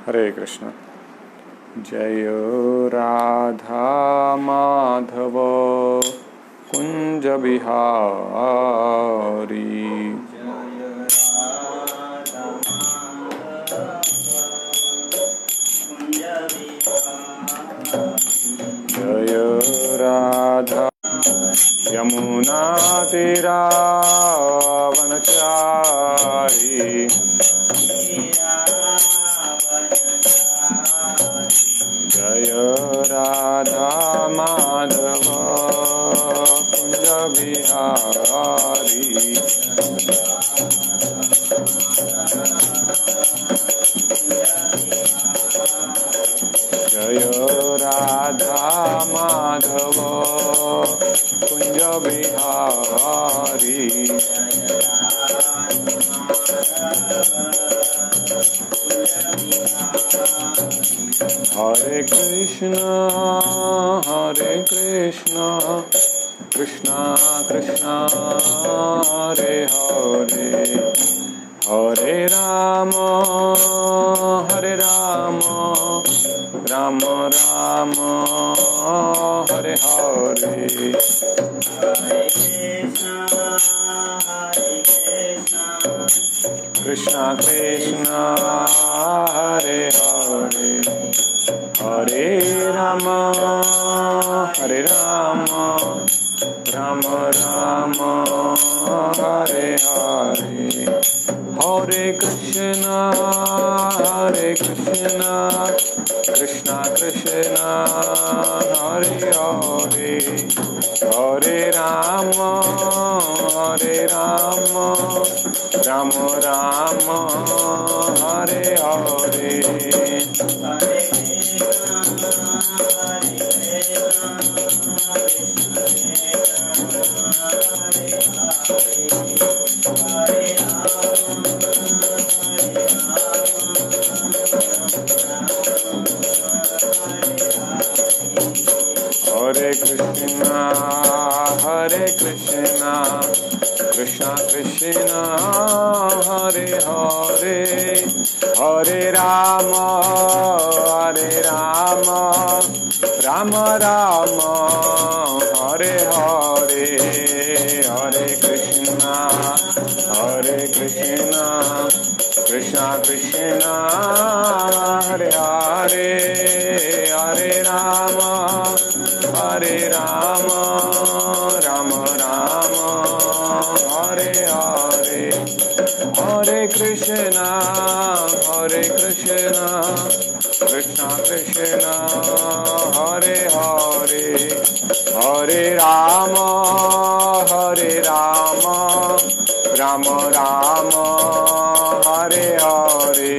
हरे कृष्ण। जय राधा माधव कुंज बिहारी। जय राधा यमुना तीरावनचारी। जय राधा माधव कुंज बिहारी। जय राधा माधव कुंज बिहारी। हरे कृष्ण कृष्ण कृष्ण हरे हरे, हरे राम राम राम हरे हरे। कृष्ण कृष्ण हरे हरे, हरे राम राम राम हरे हरे। हरे कृष्ण कृष्ण कृष्ण हरे हरे, हरे राम राम राम हरे हरे। हरे कृष्ण कृष्ण कृष्ण हरे हरे, हरे राम राम राम हरे हरे। हरे कृष्ण कृष्ण कृष्ण हरे हरे, हरे राम राम राम हरे हरे। हरे कृष्ण कृष्ण कृष्ण हरे हरे, हरे राम राम राम हरे हरे।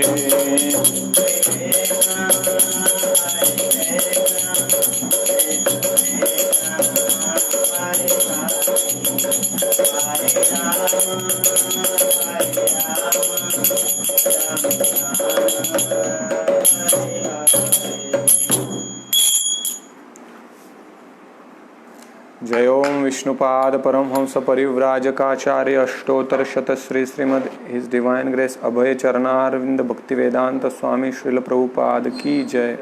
जय ओम Vishnupad Paramhans Parivrajakacharya Ashtottara Shata Shri Srimad his divine grace Abhay Charanaravinda Bhakti Vedanta स्वामी श्रील प्रभुपाद की जय।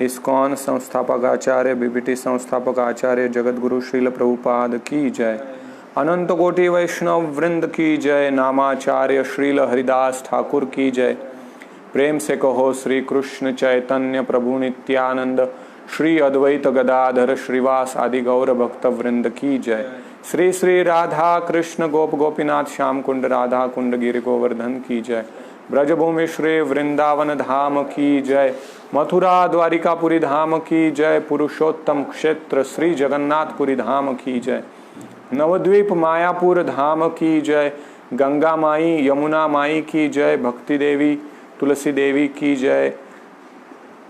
इस्कॉन संस्थापक आचार्य बीबीटी संस्थापक आचार्य जगतगुरु श्रील प्रभुपाद की जय। अनंत कोटि वैष्णव वृंद की जय। नामाचार्य श्रील हरिदास ठाकुर की जय। प्रेम से कहो श्री कृष्ण चैतन्य प्रभु नित्यानंद, श्री अद्वैत गदाधर श्रीवास आदि गौर भक्त वृंद की जय। श्री श्री राधा कृष्ण गोप गोपीनाथ श्याम कुंड राधा कुंड गिरि गोवर्धन की जय। ब्रजभूमि श्री वृंदावन धाम की जय। मथुरा द्वारिकापुरी धाम की जय। पुरुषोत्तम क्षेत्र श्री जगन्नाथपुरी धाम की जय। नवद्वीप मायापुर धाम की जय। गंगा माई यमुना माई की जय। भक्ति देवी तुलसी देवी की जय।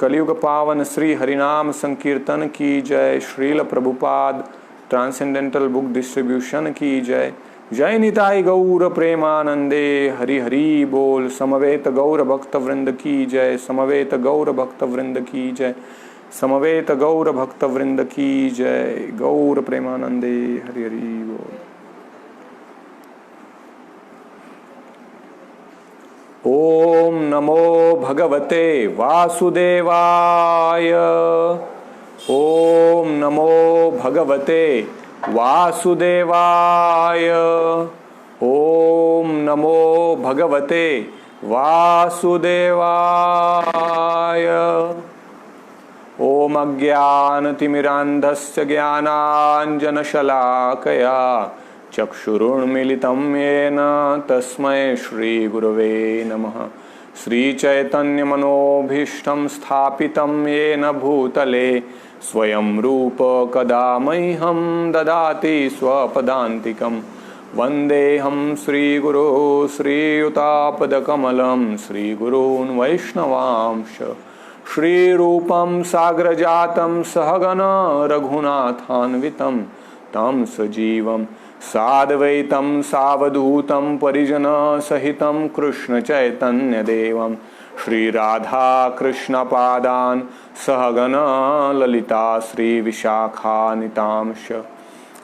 कलयुग पावन श्री हरिनाम संकीर्तन की जय। Srila Prabhupada transcendental book distribution की जय। जय निताई गौर प्रेमानंदे हरि हरि बोल। समवेत गौर भक्त वृंद की जय। समवेत गौर भक्त वृंद की जय। समवेत गौर भक्त वृंद की जय। गौर प्रेमानंदे हरि हरि बोल। ओम नमो भगवते वासुदेवाय। ओम नमो भगवते वासुदेवाय। ओम नमो भगवते वासुदेवाय। ओम अज्ञानतिमिरान्धस्य ज्ञानाञ्जनशलाकया चक्षुरुन्मीलितं येन तस्मै श्रीगुरवे नमः। श्रीचैतन्यमनोभीष्टं स्थापितं येन भूतले स्वयं रूप कदा मह्यं ददाति स्वपदान्तिकं। वन्देऽहं श्रीगुरो श्रीयुतापदकमलं श्रीगुरून् वैष्णवांश। श्रीरूपं साग्रजातं सहगण रघुनाथान्वितं तं सजीवं साद्वैतं सावधूतं परिजनसहितं कृष्णचैतन्यदेवं श्रीराधाकृष्णपादान् सहगण ललिता श्रीविशाखान्वितांश।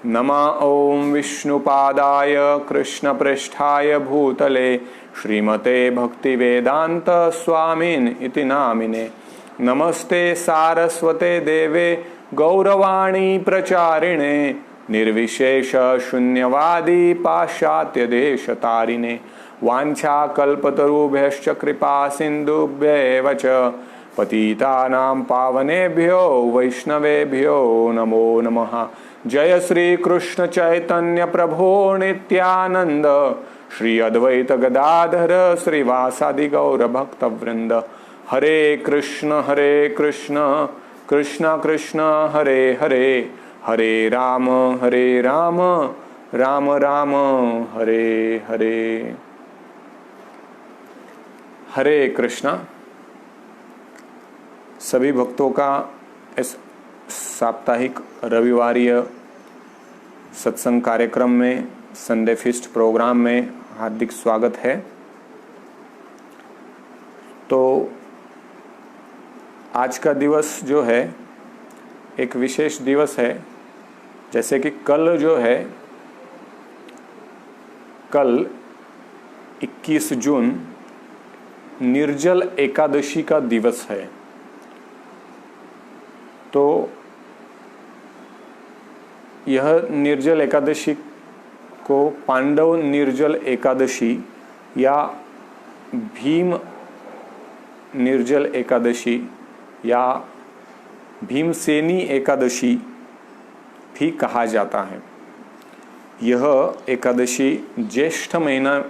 नमः ॐ विष्णुपादाय कृष्णप्रेष्ठाय भूतले श्रीमते भक्तिवेदान्त स्वामिन् इति नामिने। नमस्ते सारस्वते देवे गौरवाणी प्रचारिणे निर्विशेष शून्यवादी पाश्चात्य देशतारिणे। वाञ्छाकल्पतरुभ्यश्च कृपा सिन्धुभ्येव च पतितानां पावनेभ्यो वैष्णवेभ्यो नमो नमः। जय श्री कृष्ण चैतन्य प्रभो नित्यानंद श्री अद्वैत गदाधर श्रीवासादि गौर भक्त वृंद। हरे कृष्ण कृष्ण कृष्ण हरे हरे, हरे राम राम राम हरे हरे। हरे कृष्णा। सभी भक्तों का इस साप्ताहिक रविवारीय सत्संग कार्यक्रम में, संडे फीस्ट प्रोग्राम में हार्दिक स्वागत है। तो आज का दिवस जो है एक विशेष दिवस है। जैसे कि कल जो है, कल 21 जून निर्जल एकादशी का दिवस है। तो यह निर्जल एकादशी को पांडव निर्जल एकादशी या भीम निर्जल एकादशी या भीमसेनी एकादशी भी कहा जाता है। यह एकादशी ज्येष्ठ महीने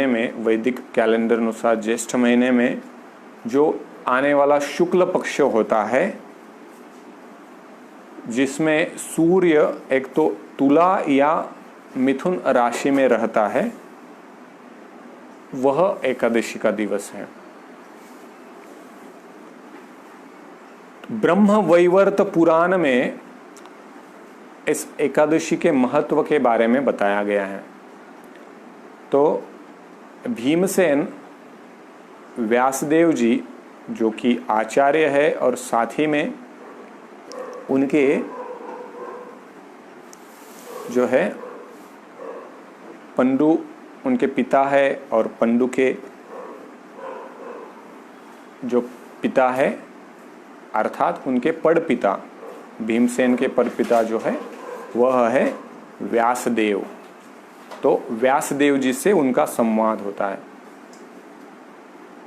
में वैदिक कैलेंडर अनुसार ज्येष्ठ महीने में जो आने वाला शुक्ल पक्ष होता है, जिसमें सूर्य एक तो तुला या मिथुन राशि में रहता है, वह एकादशी का दिवस है। ब्रह्म वैवर्त पुराण में इस एकादशी के महत्व के बारे में बताया गया है। तो भीमसेन व्यासदेव जी जो कि आचार्य है और साथ ही में उनके जो है पंडु उनके पिता है, और पंडु के जो पिता है अर्थात उनके पड़पिता, भीमसेन के पड़पिता जो है वह है व्यासदेव। तो व्यासदेव जी से उनका संवाद होता है।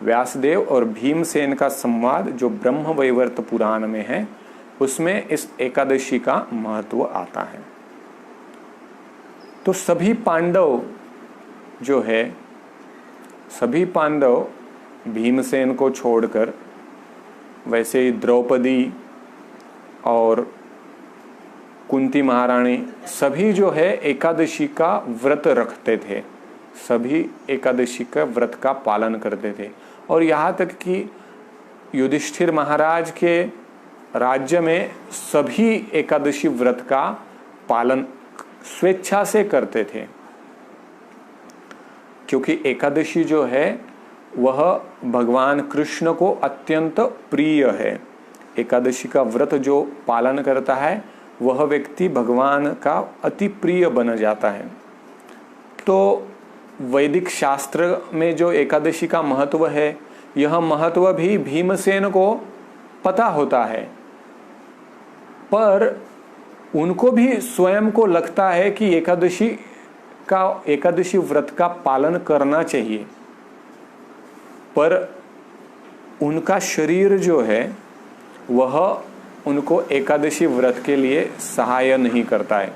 व्यासदेव और भीमसेन का संवाद जो ब्रह्म वैवर्त पुराण में है, उसमें इस एकादशी का महत्व आता है। तो सभी पांडव जो है, सभी पांडव भीमसेन को छोड़कर, वैसे ही द्रौपदी और कुंती महारानी सभी जो है एकादशी का व्रत रखते थे, सभी एकादशी का व्रत का पालन करते थे। और यहाँ तक कि युधिष्ठिर महाराज के राज्य में सभी एकादशी व्रत का पालन स्वेच्छा से करते थे, क्योंकि एकादशी जो है वह भगवान कृष्ण को अत्यंत प्रिय है। एकादशी का व्रत जो पालन करता है वह व्यक्ति भगवान का अति प्रिय बन जाता है। तो वैदिक शास्त्र में जो एकादशी का महत्व है, यह महत्व भी भीमसेन को पता होता है, पर उनको भी स्वयं को लगता है कि एकादशी व्रत का पालन करना चाहिए, पर उनका शरीर जो है वह उनको एकादशी व्रत के लिए सहाय नहीं करता है।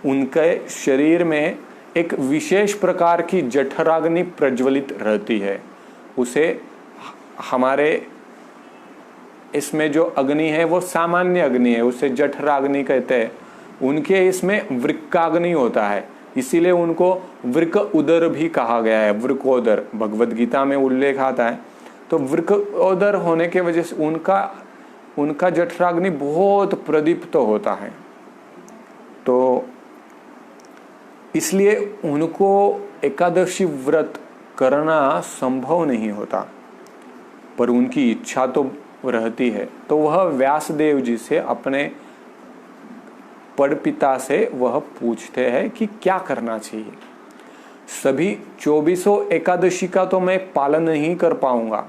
उनके शरीर में एक विशेष प्रकार की जठराग्नि प्रज्वलित रहती है। उसे हमारे इसमें जो अग्नि है वो सामान्य अग्नि है, उसे जठराग्नि कहते हैं। उनके इसमें वृक्काग्नि होता है, इसीलिए उनको वृक उदर भी कहा गया है। वृकोदर भगवद गीता में उल्लेख आता है। तो वृकोदर होने के वजह से उनका जठराग्नि बहुत प्रदीप्त होता है, तो इसलिए उनको एकादशी व्रत करना संभव नहीं होता, पर उनकी इच्छा तो रहती है। तो वह व्यासदेव जी से, अपने पड़पिता से वह पूछते हैं कि क्या करना चाहिए। सभी 24 एकादशी का तो मैं पालन नहीं कर पाऊंगा,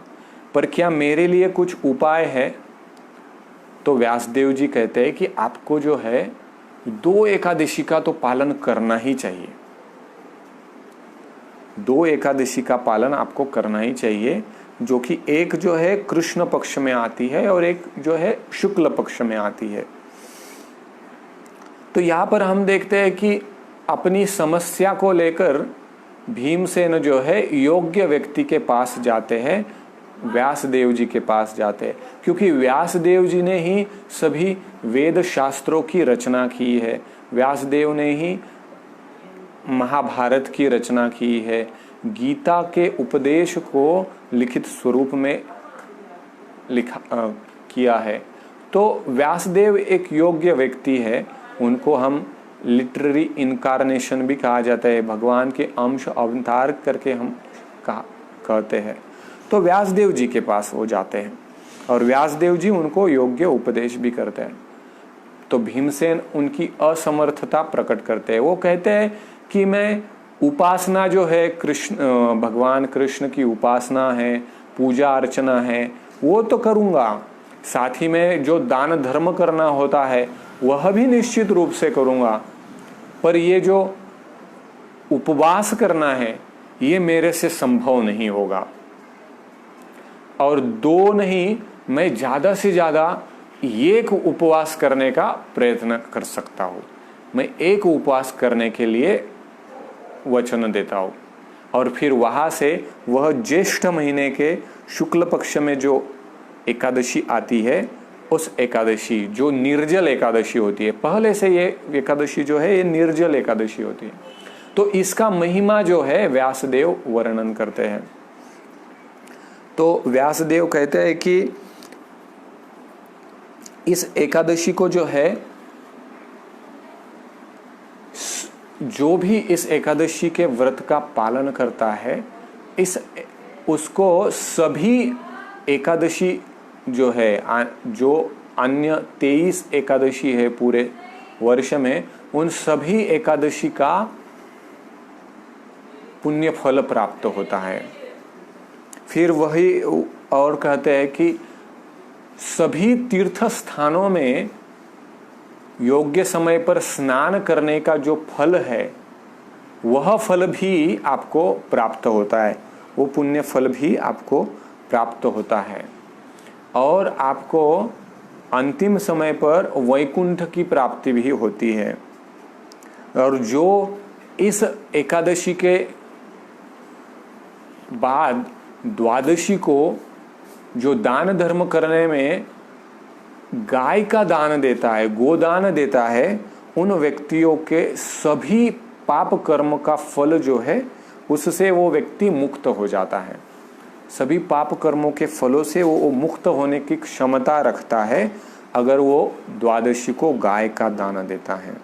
पर क्या मेरे लिए कुछ उपाय है? तो व्यासदेव जी कहते हैं कि आपको जो है 2 एकादशी का तो पालन करना ही चाहिए। 2 एकादशी का पालन आपको करना ही चाहिए, जो कि एक जो है कृष्ण पक्ष में आती है और एक जो है शुक्ल पक्ष में आती है। तो यहाँ पर हम देखते हैं कि अपनी समस्या को लेकर भीमसेन जो है योग्य व्यक्ति के पास जाते हैं, व्यासदेव जी के पास जाते हैं, क्योंकि व्यासदेव जी ने ही सभी वेद शास्त्रों की रचना की है। व्यासदेव ने ही महाभारत की रचना की है, गीता के उपदेश को लिखित स्वरूप में किया है। तो व्यासदेव एक योग्य व्यक्ति है। उनको हम लिटरेरी इनकारनेशन भी कहा जाता है, भगवान के अंश अवतार करके हम कहते हैं। तो व्यासदेव जी के पास वो जाते हैं और व्यासदेव जी उनको योग्य उपदेश भी करते हैं। तो भीमसेन उनकी असमर्थता प्रकट करते हैं। वो कहते हैं कि मैं उपासना जो है भगवान कृष्ण की उपासना है, पूजा अर्चना है, वो तो करूँगा, साथ ही में जो दान धर्म करना होता है वह भी निश्चित रूप से करूँगा, पर ये जो उपवास करना है ये मेरे से संभव नहीं होगा। और 2 नहीं, मैं ज़्यादा से ज़्यादा 1 उपवास करने का प्रयत्न कर सकता हूँ। मैं 1 उपवास करने के लिए वचन देता हूँ। और फिर वहाँ से वह ज्येष्ठ महीने के शुक्ल पक्ष में जो एकादशी आती है, उस एकादशी जो निर्जल एकादशी होती है, पहले से ये एकादशी जो है ये निर्जल एकादशी होती है, तो इसका महिमा जो है व्यासदेव वर्णन करते हैं। तो व्यासदेव कहते हैं कि इस एकादशी को जो है, जो भी इस एकादशी के व्रत का पालन करता है, उसको सभी एकादशी जो है, जो अन्य 23 एकादशी है पूरे वर्ष में, उन सभी एकादशी का पुण्य फल प्राप्त होता है। फिर वही और कहते हैं कि सभी तीर्थ स्थानों में योग्य समय पर स्नान करने का जो फल है, वह फल भी आपको प्राप्त होता है, वो पुण्य फल भी आपको प्राप्त होता है। और आपको अंतिम समय पर वैकुंठ की प्राप्ति भी होती है। और जो इस एकादशी के बाद द्वादशी को जो दान धर्म करने में गाय का दान देता है, गोदान देता है, उन व्यक्तियों के सभी पाप कर्म का फल जो है उससे वो व्यक्ति मुक्त हो जाता है। सभी पाप कर्मों के फलों से वो मुक्त होने की क्षमता रखता है अगर वो द्वादशी को गाय का दान देता है।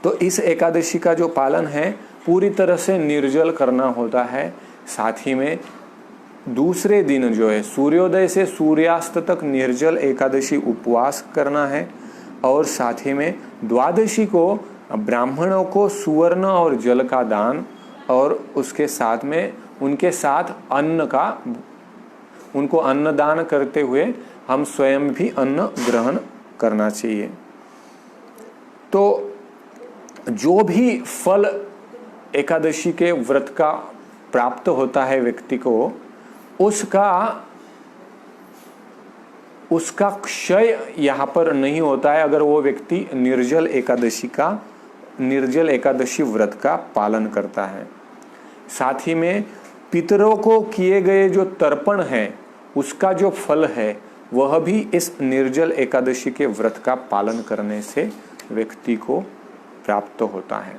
तो इस एकादशी का जो पालन है पूरी तरह से निर्जल करना होता है। साथ ही में दूसरे दिन जो है सूर्योदय से सूर्यास्त तक निर्जल एकादशी उपवास करना है, और साथ ही में द्वादशी को ब्राह्मणों को सुवर्ण और जल का दान, और उसके साथ में उनके साथ अन्न का, उनको अन्न दान करते हुए हम स्वयं भी अन्न ग्रहण करना चाहिए। तो जो भी फल एकादशी के व्रत का प्राप्त होता है व्यक्ति को, उसका क्षय यहाँ पर नहीं होता है अगर वो व्यक्ति निर्जल एकादशी व्रत का पालन करता है। साथ ही में पितरों को किए गए जो तर्पण है उसका जो फल है वह भी इस निर्जल एकादशी के व्रत का पालन करने से व्यक्ति को प्राप्त होता है।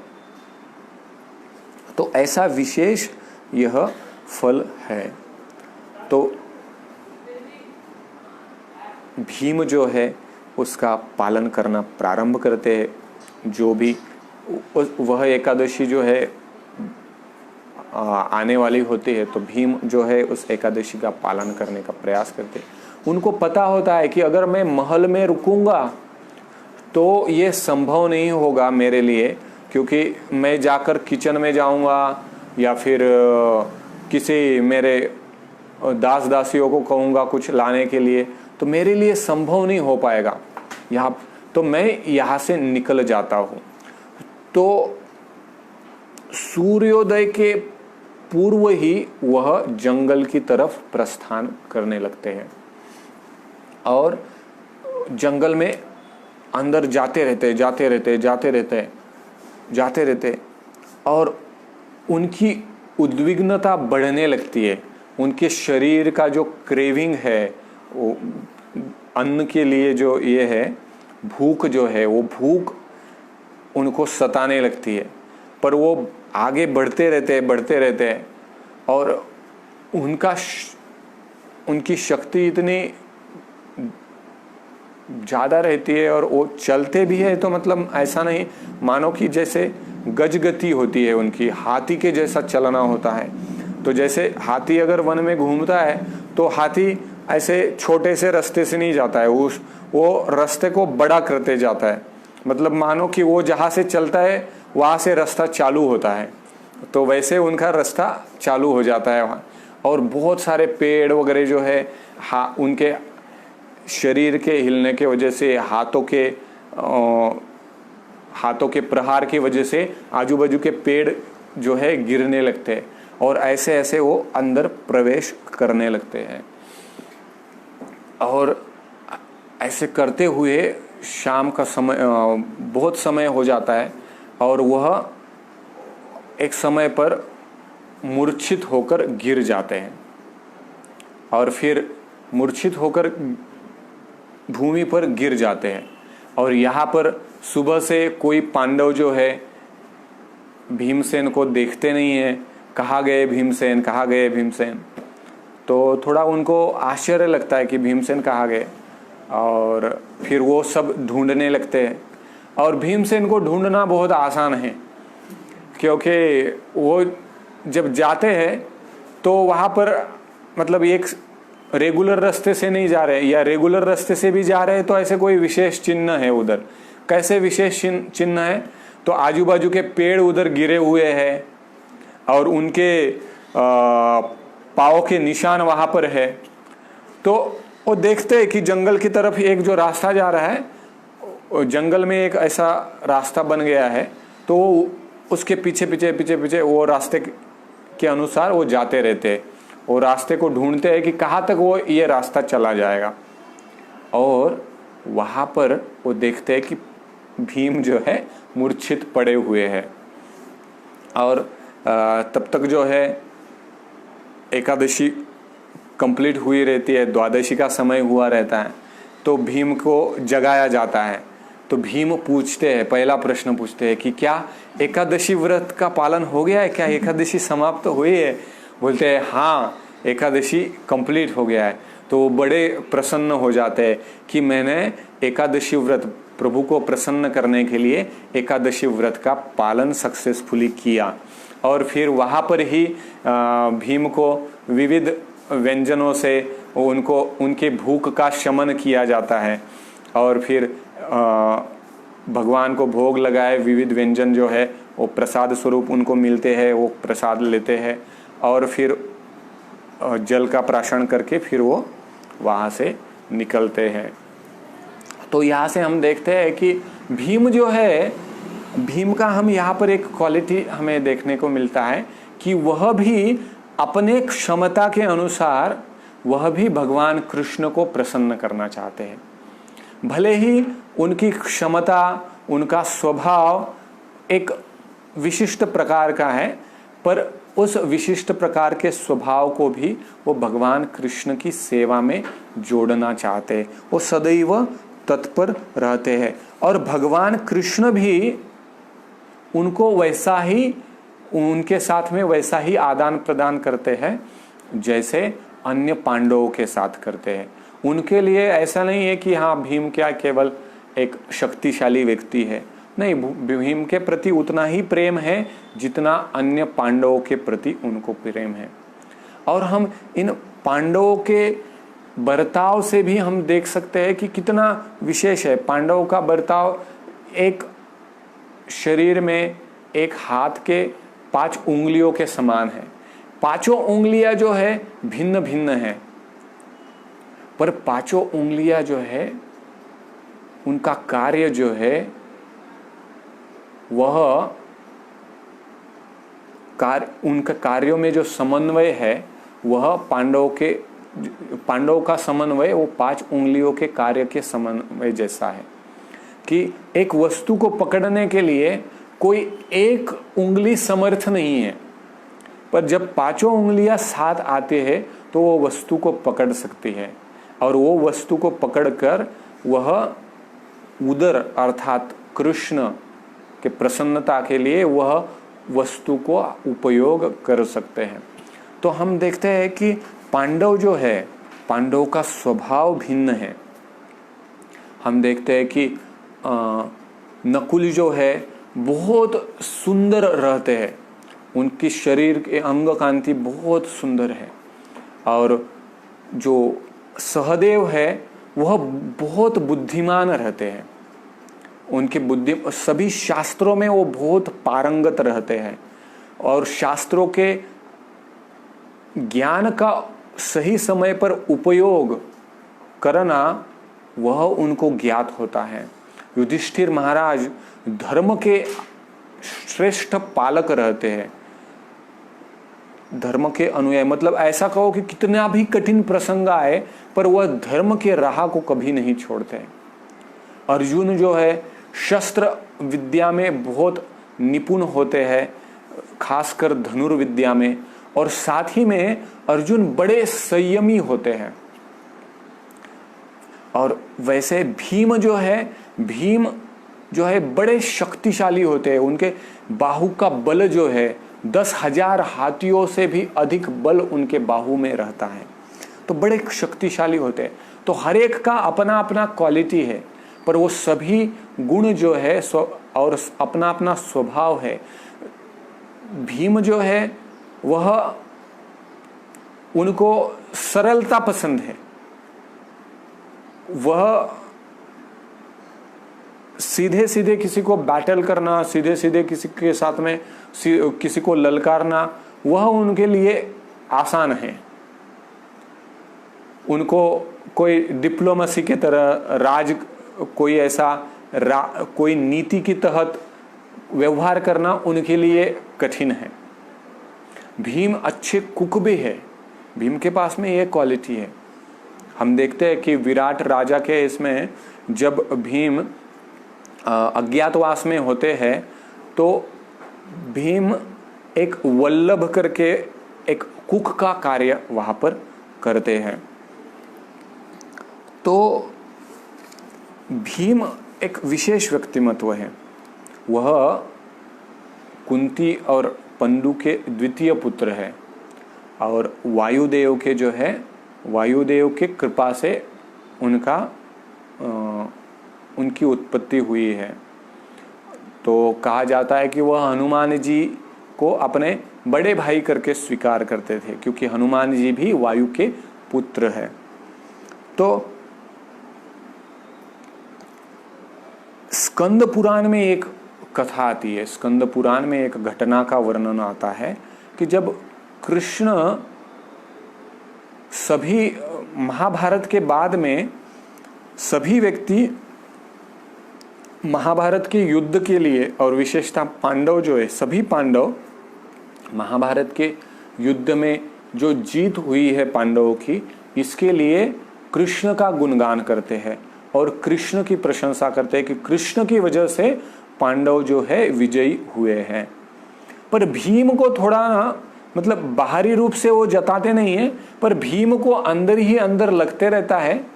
तो ऐसा विशेष यह फल है। तो भीम जो है उसका पालन करना प्रारंभ करते हैं। जो भी वह एकादशी जो है आने वाली होती है, तो भीम जो है उस एकादशी का पालन करने का प्रयास करते हैं। उनको पता होता है कि अगर मैं महल में रुकूंगा तो ये संभव नहीं होगा मेरे लिए, क्योंकि मैं जाकर किचन में जाऊंगा या फिर किसी मेरे दास दासियों को कहूँगा कुछ लाने के लिए, तो मेरे लिए संभव नहीं हो पाएगा यहाँ, तो मैं यहाँ से निकल जाता हूँ। तो सूर्योदय के पूर्व ही वह जंगल की तरफ प्रस्थान करने लगते हैं और जंगल में अंदर जाते रहते और उनकी उद्विग्नता बढ़ने लगती है। उनके शरीर का जो क्रेविंग है, वो अन्न के लिए जो ये है, भूख जो है, वो भूख उनको सताने लगती है। पर वो आगे बढ़ते रहते हैं और उनकी शक्ति इतनी ज़्यादा रहती है और वो चलते भी है, तो मतलब ऐसा नहीं मानो कि जैसे गजगति होती है उनकी, हाथी के जैसा चलना होता है। तो जैसे हाथी अगर वन में घूमता है तो हाथी ऐसे छोटे से रास्ते से नहीं जाता है, वो रास्ते को बड़ा करते जाता है। मतलब मानो कि वो जहाँ से चलता है वहाँ से रास्ता चालू होता है, तो वैसे उनका रास्ता चालू हो जाता है वहाँ। और बहुत सारे पेड़ वगैरह जो है, उनके शरीर के हिलने के वजह से, हाथों के प्रहार की वजह से आजू बाजू के पेड़ जो है गिरने लगते हैं और ऐसे ऐसे वो अंदर प्रवेश करने लगते हैं। और ऐसे करते हुए शाम का समय, बहुत समय हो जाता है और वह एक समय पर मूर्छित होकर गिर जाते हैं और फिर मूर्छित होकर भूमि पर गिर जाते हैं। और यहाँ पर सुबह से कोई पांडव जो है भीमसेन को देखते नहीं है, कहाँ गए भीमसेन, कहाँ गए भीमसेन। तो थोड़ा उनको आश्चर्य लगता है कि भीमसेन कहाँ गए, और फिर वो सब ढूंढने लगते हैं। और भीमसेन को ढूंढना बहुत आसान है, क्योंकि वो जब जाते हैं तो वहाँ पर मतलब एक रेगुलर रास्ते से नहीं जा रहे, या रेगुलर रास्ते से भी जा रहे हैं तो ऐसे कोई विशेष चिन्ह है उधर। कैसे विशेष चिन्ह है, तो आजू बाजू के पेड़ उधर गिरे हुए हैं और उनके पाँव के निशान वहाँ पर है। तो वो देखते हैं कि जंगल की तरफ एक जो रास्ता जा रहा है, जंगल में एक ऐसा रास्ता बन गया है, तो उसके पीछे वो रास्ते के अनुसार वो जाते रहते हैं। वो रास्ते को ढूंढते हैं कि कहाँ तक वो ये रास्ता चला जाएगा। और वहाँ पर वो देखते हैं कि भीम जो है मूर्छित पड़े हुए हैं। और तब तक जो है एकादशी कंप्लीट हुई रहती है, द्वादशी का समय हुआ रहता है, तो भीम को जगाया जाता है। तो भीम पूछते हैं, पहला प्रश्न पूछते हैं कि क्या एकादशी व्रत का पालन हो गया है, क्या एकादशी समाप्त हुई है। बोलते हैं हाँ, एकादशी कंप्लीट हो गया है। तो वो बड़े प्रसन्न हो जाते हैं कि मैंने एकादशी व्रत, प्रभु को प्रसन्न करने के लिए एकादशी व्रत का पालन सक्सेसफुली किया। और फिर वहाँ पर ही भीम को विविध व्यंजनों से उनके भूख का शमन किया जाता है। और फिर भगवान को भोग लगाए, विविध व्यंजन जो है वो प्रसाद स्वरूप उनको मिलते हैं, वो प्रसाद लेते हैं और फिर जल का प्राशन करके फिर वो वहाँ से निकलते हैं। तो यहाँ से हम देखते हैं कि भीम जो है, भीम का हम यहाँ पर एक क्वालिटी हमें देखने को मिलता है कि वह भी अपने क्षमता के अनुसार वह भी भगवान कृष्ण को प्रसन्न करना चाहते हैं। भले ही उनकी क्षमता, उनका स्वभाव एक विशिष्ट प्रकार का है, पर उस विशिष्ट प्रकार के स्वभाव को भी वो भगवान कृष्ण की सेवा में जोड़ना चाहते हैं। वो सदैव तत्पर रहते हैं और भगवान कृष्ण भी उनको वैसा ही, उनके साथ में वैसा ही आदान प्रदान करते हैं जैसे अन्य पांडवों के साथ करते हैं। उनके लिए ऐसा नहीं है कि हाँ भीम क्या केवल एक शक्तिशाली व्यक्ति है, नहीं, भीम के प्रति उतना ही प्रेम है जितना अन्य पांडवों के प्रति उनको प्रेम है। और हम इन पांडवों के बर्ताव से भी हम देख सकते हैं कि कितना विशेष है। पांडवों का बर्ताव एक शरीर में एक हाथ के 5 उंगलियों के समान है। पांचों उंगलियां जो है भिन्न भिन्न है, पर पांचों उंगलियां जो है उनका कार्य जो है वह उनका कार्यों में जो समन्वय है वह पांडवों का समन्वय वो 5 उंगलियों के कार्य के समन्वय जैसा है कि एक वस्तु को पकड़ने के लिए कोई एक उंगली समर्थ नहीं है, पर जब 5 उंगलियां साथ आते हैं तो वो वस्तु को पकड़ सकती है और वो वस्तु को पकड़कर वह उदर अर्थात कृष्ण के प्रसन्नता के लिए वह वस्तु को उपयोग कर सकते हैं। तो हम देखते हैं कि पांडव जो है, पांडव का स्वभाव भिन्न है। हम देखते हैं कि नकुल जो है बहुत सुंदर रहते हैं, उनकी शरीर के अंग कांति बहुत सुंदर है। और जो सहदेव है वह बहुत बुद्धिमान रहते हैं, उनकी बुद्धि, सभी शास्त्रों में वो बहुत पारंगत रहते हैं और शास्त्रों के ज्ञान का सही समय पर उपयोग करना वह उनको ज्ञात होता है। युधिष्ठिर महाराज धर्म के श्रेष्ठ पालक रहते हैं, धर्म के अनुयायी, मतलब ऐसा कहो कि कितना भी कठिन प्रसंग आए पर वह धर्म के राह को कभी नहीं छोड़ते। अर्जुन जो है शस्त्र विद्या में बहुत निपुण होते हैं, खासकर धनुर्विद्या में, और साथ ही में अर्जुन बड़े संयमी होते हैं। और वैसे भीम जो है बड़े शक्तिशाली होते हैं, उनके बाहु का बल जो है 10,000 हाथियों से भी अधिक बल उनके बाहु में रहता है, तो बड़े शक्तिशाली होते हैं। तो हर एक का अपना अपना क्वालिटी है, पर वो सभी गुण जो है और अपना अपना स्वभाव है। भीम जो है वह, उनको सरलता पसंद है, वह सीधे सीधे किसी को बैटल करना, सीधे सीधे किसी के साथ में किसी को ललकारना, वह उनके लिए आसान है। उनको कोई डिप्लोमेसी के तरह कोई ऐसा कोई नीति के तहत व्यवहार करना उनके लिए कठिन है। भीम अच्छे कुक भी है, भीम के पास में ये क्वालिटी है। हम देखते हैं कि विराट राजा के इसमें जब भीम अज्ञातवास में होते हैं तो भीम एक वल्लभ करके एक कुक का कार्य वहां पर करते हैं। तो भीम एक विशेष व्यक्तिमत्व है। वह कुंती और पंडु के द्वितीय पुत्र है और वायुदेव के जो है, वायुदेव के कृपा से उनकी उत्पत्ति हुई है। तो कहा जाता है कि वह हनुमान जी को अपने बड़े भाई करके स्वीकार करते थे, क्योंकि हनुमान जी भी वायु के पुत्र है। तो स्कंद पुराण में एक कथा आती है, स्कंद पुराण में एक घटना का वर्णन आता है कि जब कृष्ण सभी महाभारत के बाद में सभी व्यक्ति महाभारत के युद्ध के लिए और विशेषतः पांडव जो है, सभी पांडव महाभारत के युद्ध में जो जीत हुई है पांडवों की, इसके लिए कृष्ण का गुणगान करते हैं और कृष्ण की प्रशंसा करते हैं कि कृष्ण की वजह से पांडव जो है विजयी हुए हैं। पर भीम को थोड़ा मतलब बाहरी रूप से वो जताते नहीं है, पर भीम को अंदर ही अंदर लगते रहता है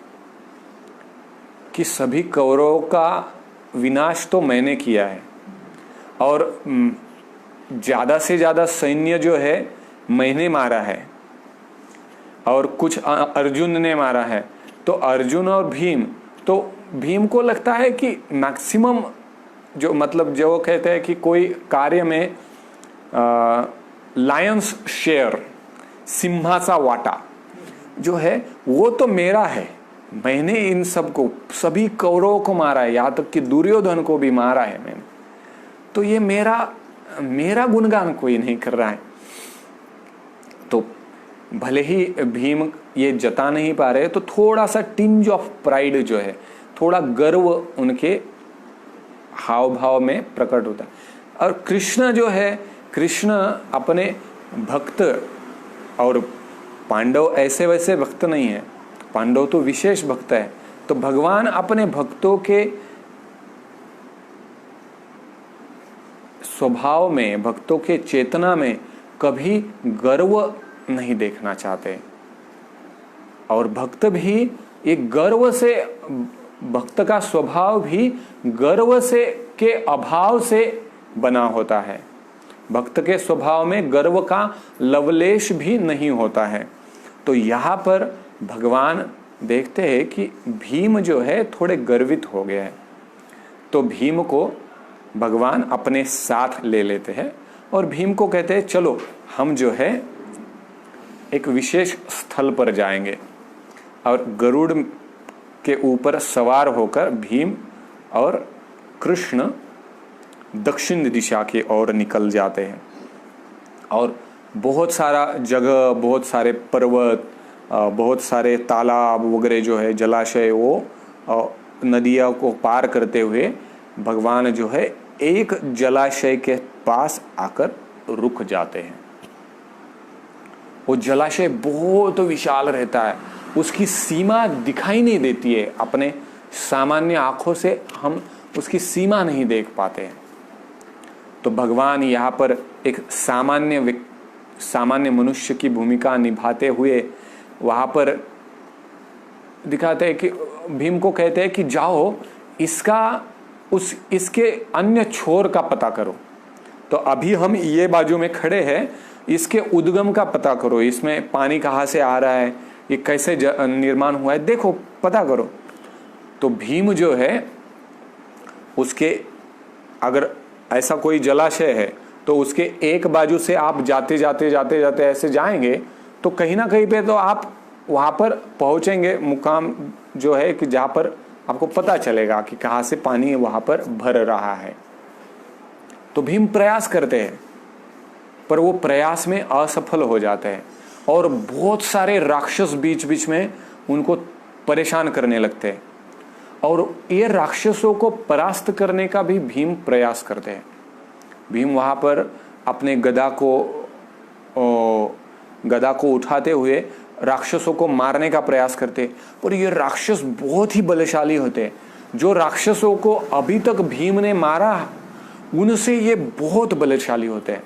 कि सभी कौरवों का विनाश तो मैंने किया है और ज्यादा से ज्यादा सैन्य जो है मैंने मारा है और कुछ अर्जुन ने मारा है। तो अर्जुन और भीम, तो भीम को लगता है कि मैक्सिमम जो मतलब जो वो कहते हैं कि कोई कार्य में लायंस शेयर, सिंहासा वाटा जो है वो तो मेरा है, मैंने इन सबको सभी कौरवों को मारा है, यहाँ तक कि दुर्योधन को भी मारा है मैंने, तो ये मेरा गुणगान कोई नहीं कर रहा है। तो भले ही भीम ये जता नहीं पा रहे, तो थोड़ा सा टिंज ऑफ प्राइड जो है, थोड़ा गर्व उनके हाव भाव में प्रकट होता है। और कृष्ण जो है, कृष्ण अपने भक्त, और पांडव ऐसे वैसे भक्त नहीं है, पांडव तो विशेष भक्त है। तो भगवान अपने भक्तों के स्वभाव में, भक्तों के चेतना में कभी गर्व नहीं देखना चाहते। और भक्त भी एक गर्व से, भक्त का स्वभाव भी गर्व से के अभाव से बना होता है। भक्त के स्वभाव में गर्व का लवलेश भी नहीं होता है। तो यहाँ पर भगवान देखते हैं कि भीम जो है थोड़े गर्वित हो गए हैं, तो भीम को भगवान अपने साथ ले लेते हैं और भीम को कहते हैं चलो हम जो है एक विशेष स्थल पर जाएंगे। और गरुड़ के ऊपर सवार होकर भीम और कृष्ण दक्षिण दिशा की ओर निकल जाते हैं। और बहुत सारा जगह, बहुत सारे पर्वत, बहुत सारे तालाब वगैरह जो है, जलाशय, वो नदियों को पार करते हुए भगवान जो है एक जलाशय के पास आकर रुक जाते हैं। वो जलाशय बहुत विशाल रहता है, उसकी सीमा दिखाई नहीं देती है, अपने सामान्य आंखों से हम उसकी सीमा नहीं देख पाते हैं। तो भगवान यहाँ पर एक सामान्य मनुष्य की भूमिका निभाते हुए वहाँ पर दिखाते हैं कि भीम को कहते हैं कि जाओ इसके अन्य छोर का पता करो। तो अभी हम ये बाजू में खड़े हैं, इसके उद्गम का पता करो, इसमें पानी कहाँ से आ रहा है, ये कैसे निर्माण हुआ है, देखो पता करो। तो भीम जो है उसके, अगर ऐसा कोई जलाशय है तो उसके एक बाजू से आप जाते जाते ऐसे जाएंगे तो कहीं ना कहीं पे तो आप वहां पर पहुंचेंगे, मुकाम जो है कि जहां पर आपको पता चलेगा कि कहां से पानी वहां पर भर रहा है। तो भीम प्रयास करते हैं, पर वो प्रयास में असफल हो जाते हैं और बहुत सारे राक्षस बीच बीच में उनको परेशान करने लगते हैं। और ये राक्षसों को परास्त करने का भी भीम प्रयास करते हैं। भीम वहां पर अपने गदा को उठाते हुए राक्षसों को मारने का प्रयास करते हैं, पर ये राक्षस बहुत ही बलशाली होते हैं। जो राक्षसों को अभी तक भीम ने मारा उनसे ये बहुत बलशाली होते हैं,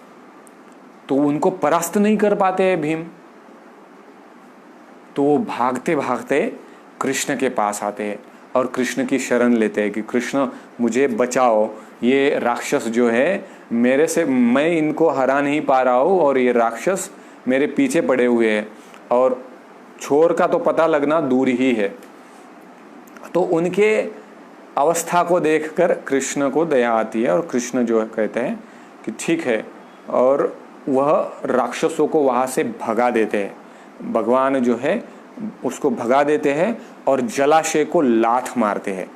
तो उनको परास्त नहीं कर पाते हैं भीम। तो वो भागते भागते कृष्ण के पास आते हैं और कृष्ण की शरण लेते हैं कि कृष्ण मुझे बचाओ, ये राक्षस जो है मेरे से, मैं इनको हरा नहीं पा रहा हूँ और ये राक्षस मेरे पीछे पड़े हुए हैं और छोर का तो पता लगना दूर ही है। तो उनके अवस्था को देखकर कृष्ण को दया आती है और कृष्ण जो कहते हैं कि ठीक है, और वह राक्षसों को वहाँ से भगा देते हैं। भगवान जो है उसको भगा देते हैं और जलाशय को लात मारते हैं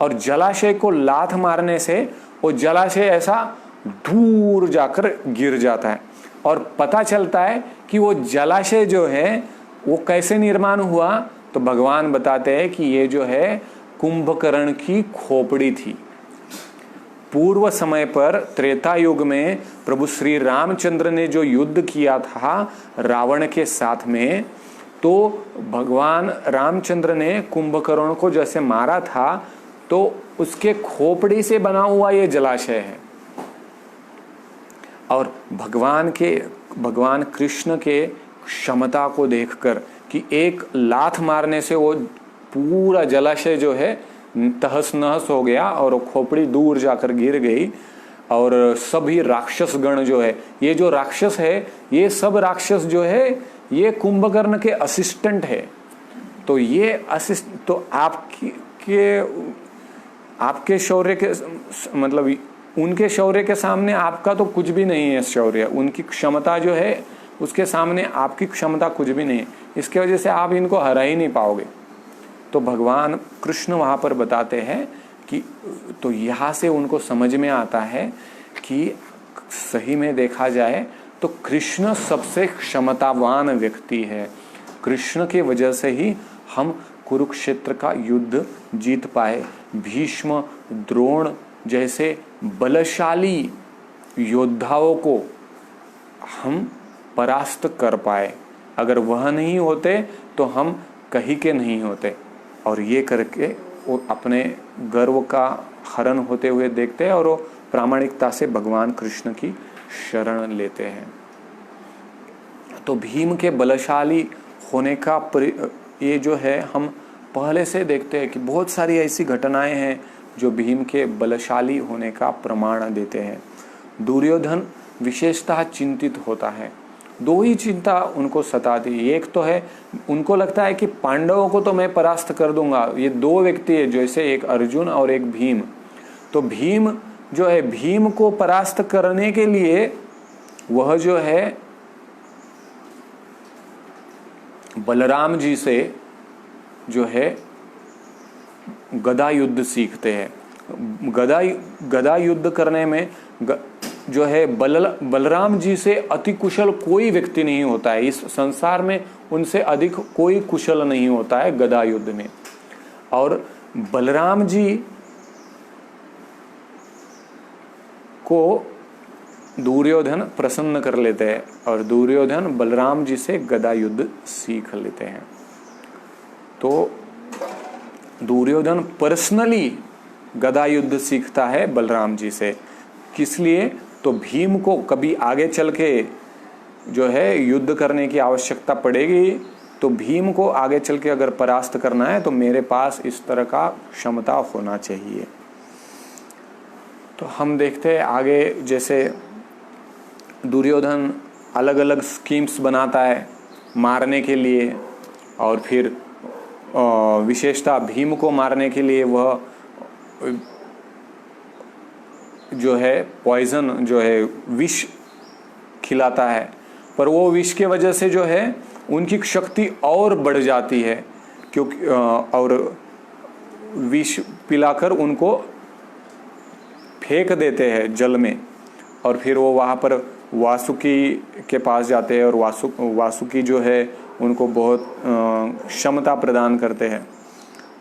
और जलाशय को लात मारने से वो जलाशय ऐसा दूर जाकर गिर जाता है। और पता चलता है कि वो जलाशय जो है वो कैसे निर्माण हुआ, तो भगवान बताते हैं कि ये जो है कुंभकर्ण की खोपड़ी थी। पूर्व समय पर त्रेता युग में प्रभु श्री रामचंद्र ने जो युद्ध किया था रावण के साथ में, तो भगवान रामचंद्र ने कुंभकर्ण को जैसे मारा था, तो उसके खोपड़ी से बना हुआ ये जलाशय है। और भगवान कृष्ण के क्षमता को देखकर कि एक लात मारने से वो पूरा जलाशय जो है तहस नहस हो गया और वो खोपड़ी दूर जाकर गिर गई। और सभी राक्षस गण जो है, ये जो राक्षस है, ये सब राक्षस जो है ये कुंभकर्ण के असिस्टेंट है। तो ये तो आपके शौर्य के मतलब उनके शौर्य के सामने आपका तो कुछ भी नहीं है शौर्य। उनकी क्षमता जो है उसके सामने आपकी क्षमता कुछ भी नहीं है। इसके वजह से आप इनको हरा ही नहीं पाओगे। तो भगवान कृष्ण वहां पर बताते हैं कि तो यहाँ से उनको समझ में आता है कि सही में देखा जाए तो कृष्ण सबसे क्षमतावान व्यक्ति है। कृष्ण के वजह से ही हम कुरुक्षेत्र का युद्ध जीत पाए। भीष्म, द्रोण जैसे बलशाली योद्धाओं को हम परास्त कर पाए। अगर वह नहीं होते तो हम कहीं के नहीं होते। और ये करके वो अपने गर्व का हरण होते हुए देखते हैं और वो प्रामाणिकता से भगवान कृष्ण की शरण लेते हैं। तो भीम के बलशाली होने का ये जो है हम पहले से देखते हैं कि बहुत सारी ऐसी घटनाएं हैं जो भीम के बलशाली होने का प्रमाण देते हैं। दुर्योधन विशेषतः चिंतित होता है। दो ही चिंता उनको सताती। एक तो है उनको लगता है कि पांडवों को तो मैं परास्त कर दूंगा। ये दो व्यक्ति है जैसे एक अर्जुन और एक भीम। तो भीम जो है, भीम को परास्त करने के लिए वह जो है बलराम जी से जो है गदा युद्ध सीखते हैं। गदा युद्ध करने में जो है बलराम जी से अति कुशल कोई व्यक्ति नहीं होता है। इस संसार में उनसे अधिक कोई कुशल नहीं होता है गदा युद्ध में। और बलराम जी को दुर्योधन प्रसन्न कर लेते हैं और दुर्योधन बलराम जी से गदा युद्ध सीख लेते हैं। तो दुर्योधन पर्सनली गदा युद्ध सीखता है बलराम जी से। किस लिए? तो भीम को कभी आगे चल के जो है युद्ध करने की आवश्यकता पड़ेगी, तो भीम को आगे चल के अगर परास्त करना है तो मेरे पास इस तरह का क्षमता होना चाहिए। तो हम देखते हैं आगे जैसे दुर्योधन अलग अलग स्कीम्स बनाता है मारने के लिए। और फिर विशेषता भीम को मारने के लिए वह जो है पॉइजन जो है विष खिलाता है। पर वो विष के वजह से जो है उनकी शक्ति और बढ़ जाती है, क्योंकि और विष पिलाकर उनको फेंक देते हैं जल में। और फिर वो वहाँ पर वासुकी के पास जाते हैं और वासुकी जो है उनको बहुत क्षमता प्रदान करते हैं।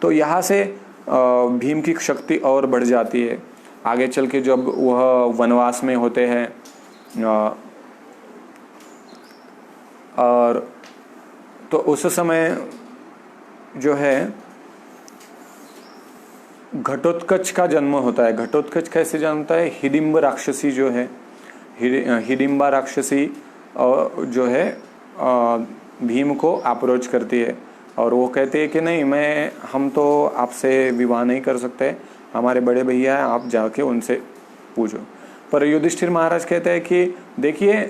तो यहाँ से भीम की शक्ति और बढ़ जाती है। आगे चल के जब वह वनवास में होते हैं और तो उस समय जो है घटोत्कच का जन्म होता है। घटोत्कच कैसे जन्मता है? हिडिंब राक्षसी जो है, हिडिंबा राक्षसी जो है भीम को अप्रोच करती है और वो कहते हैं कि नहीं, हम तो आपसे विवाह नहीं कर सकते, हमारे बड़े भैया हैं, आप जाके उनसे पूछो। पर युधिष्ठिर महाराज कहते हैं कि देखिए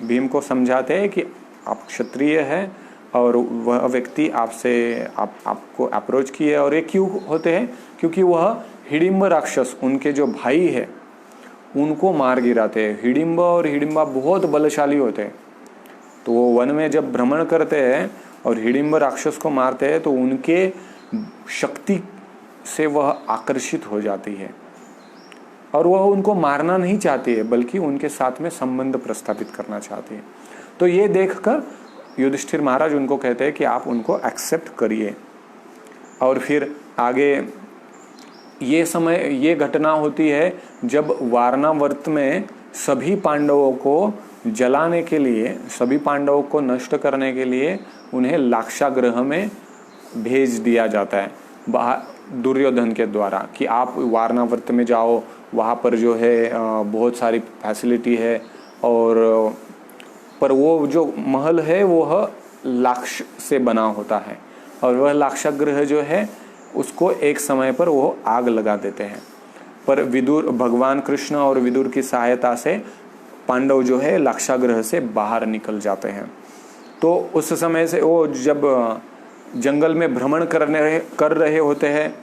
भीम को समझाते हैं कि आप क्षत्रिय हैं और वह व्यक्ति आपको अप्रोच किए। और ये क्यों होते हैं? क्योंकि वह हिडिंब राक्षस उनके जो भाई है उनको मार गिराते हैं। हिडिंब और हिडिंबा बहुत बलशाली होते हैं। तो वो वन में जब भ्रमण करते हैं और हिडिंब राक्षस को मारते हैं तो उनके शक्ति से वह आकर्षित हो जाती है और वह उनको मारना नहीं चाहती है, बल्कि उनके साथ में संबंध प्रस्थापित करना चाहती है। तो ये देखकर युधिष्ठिर महाराज उनको कहते हैं कि आप उनको एक्सेप्ट करिए। और फिर आगे ये घटना होती है जब वारणावर्त में सभी पांडवों को जलाने के लिए, सभी पांडवों को नष्ट करने के लिए उन्हें लाक्षागृह में भेज दिया जाता है दुर्योधन के द्वारा कि आप वारणावर्त में जाओ, वहाँ पर जो है बहुत सारी फैसिलिटी है। और पर वो जो महल है वह लाक्ष से बना होता है और वह लाक्षागृह जो है उसको एक समय पर वो आग लगा देते हैं। पर विदुर, भगवान कृष्ण और विदुर की सहायता से पांडव जो है लाक्षागृह से बाहर निकल जाते हैं। तो उस समय से वो जब जंगल में भ्रमण कर रहे होते हैं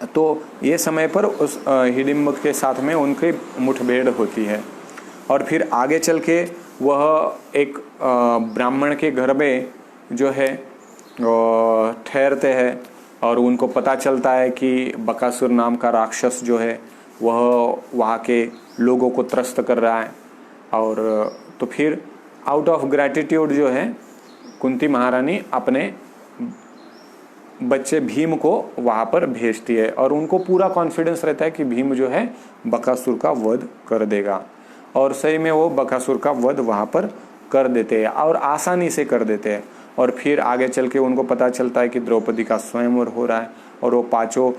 तो ये समय पर उस हिडिंब के साथ में उनकी मुठभेड़ होती है। और फिर आगे चल के वह एक ब्राह्मण के घर में जो है ठहरते हैं और उनको पता चलता है कि बकासुर नाम का राक्षस जो है वह वहाँ के लोगों को त्रस्त कर रहा है। और तो फिर आउट ऑफ ग्रैटिट्यूड जो है कुंती महारानी अपने बच्चे भीम को वहाँ पर भेजती है और उनको पूरा कॉन्फिडेंस रहता है कि भीम जो है बकासुर का वध कर देगा। और सही में वो बकासुर का वध वहाँ पर कर देते हैं और आसानी से कर देते हैं। और फिर आगे चल के उनको पता चलता है कि द्रौपदी का स्वयंवर हो रहा है और वो पांचों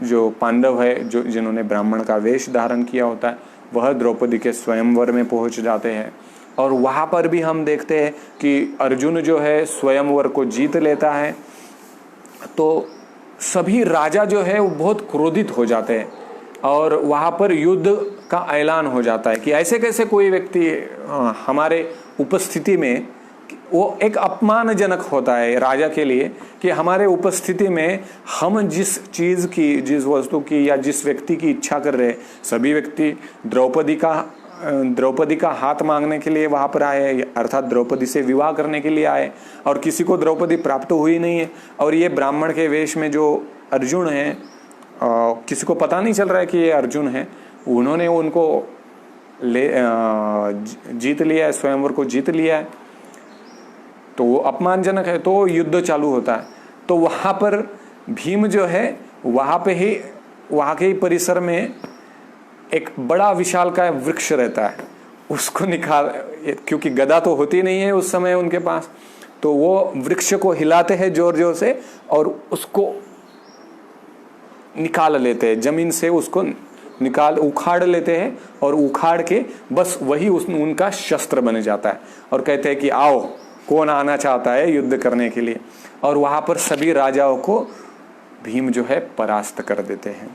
जो पांडव है जो जिन्होंने ब्राह्मण का वेश धारण किया होता है वह द्रौपदी के स्वयंवर में पहुंच जाते हैं। और वहाँ पर भी हम देखते हैं कि अर्जुन जो है स्वयंवर को जीत लेता है। तो सभी राजा जो है वो बहुत क्रोधित हो जाते हैं और वहाँ पर युद्ध का ऐलान हो जाता है कि ऐसे कैसे कोई व्यक्ति हमारे उपस्थिति में, वो एक अपमानजनक होता है राजा के लिए कि हमारे उपस्थिति में हम जिस चीज़ की, जिस वस्तु की या जिस व्यक्ति की इच्छा कर रहे, सभी व्यक्ति द्रौपदी का हाथ मांगने के लिए वहाँ पर आए, अर्थात द्रौपदी से विवाह करने के लिए आए और किसी को द्रौपदी प्राप्त हुई नहीं है। और ये ब्राह्मण के वेश में जो अर्जुन है, किसी को पता नहीं चल रहा है कि ये अर्जुन है, उन्होंने उनको जीत लिया है, स्वयंवर को जीत लिया है। तो वो अपमानजनक है। तो युद्ध चालू होता है। तो वहाँ पर भीम जो है वहाँ पे ही, वहाँ के ही परिसर में एक बड़ा विशालकाय वृक्ष रहता है, उसको निकाल, क्योंकि गदा तो होती नहीं है उस समय उनके पास, तो वो वृक्ष को हिलाते हैं जोर जोर से और उसको निकाल लेते हैं जमीन से, उसको उखाड़ लेते हैं और उखाड़ के बस वही उनका शस्त्र बन जाता है। और कहते हैं कि आओ, कौन आना चाहता है युद्ध करने के लिए। और वहां पर सभी राजाओं को भीम जो है परास्त कर देते हैं।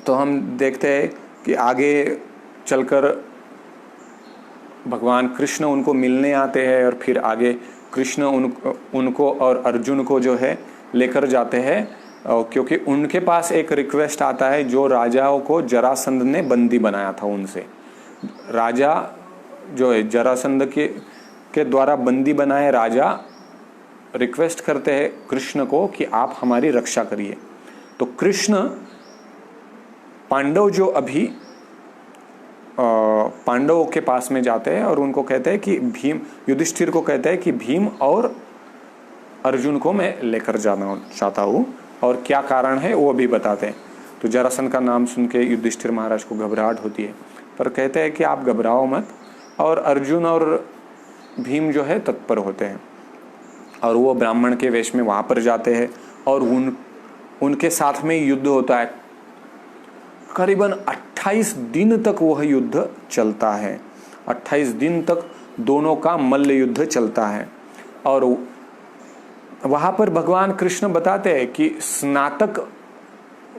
तो हम देखते हैं कि आगे चलकर भगवान कृष्ण उनको मिलने आते हैं और फिर आगे कृष्ण उनको और अर्जुन को जो है लेकर जाते हैं, क्योंकि उनके पास एक रिक्वेस्ट आता है जो राजाओं को जरासंध ने बंदी बनाया था उनसे। राजा जो है जरासंध के द्वारा बंदी बनाए राजा रिक्वेस्ट करते हैं कृष्ण को कि आप हमारी रक्षा करिए। तो कृष्ण पांडव जो अभी पांडवों के पास में जाते हैं और उनको कहते हैं कि भीम, युधिष्ठिर को कहते हैं कि भीम और अर्जुन को मैं लेकर जाना चाहता हूँ और क्या कारण है वो भी बताते हैं। तो जरासंध का नाम सुन के युधिष्ठिर महाराज को घबराहट होती है, पर कहते हैं कि आप घबराओ मत। और अर्जुन और भीम जो है तत्पर होते हैं और वो ब्राह्मण के वेश में वहाँ पर जाते हैं और उनके साथ में युद्ध होता है। करीबन 28 दिन तक वह युद्ध चलता है। 28 दिन तक दोनों का मल्ल युद्ध चलता है। और वहाँ पर भगवान कृष्ण बताते हैं कि स्नातक,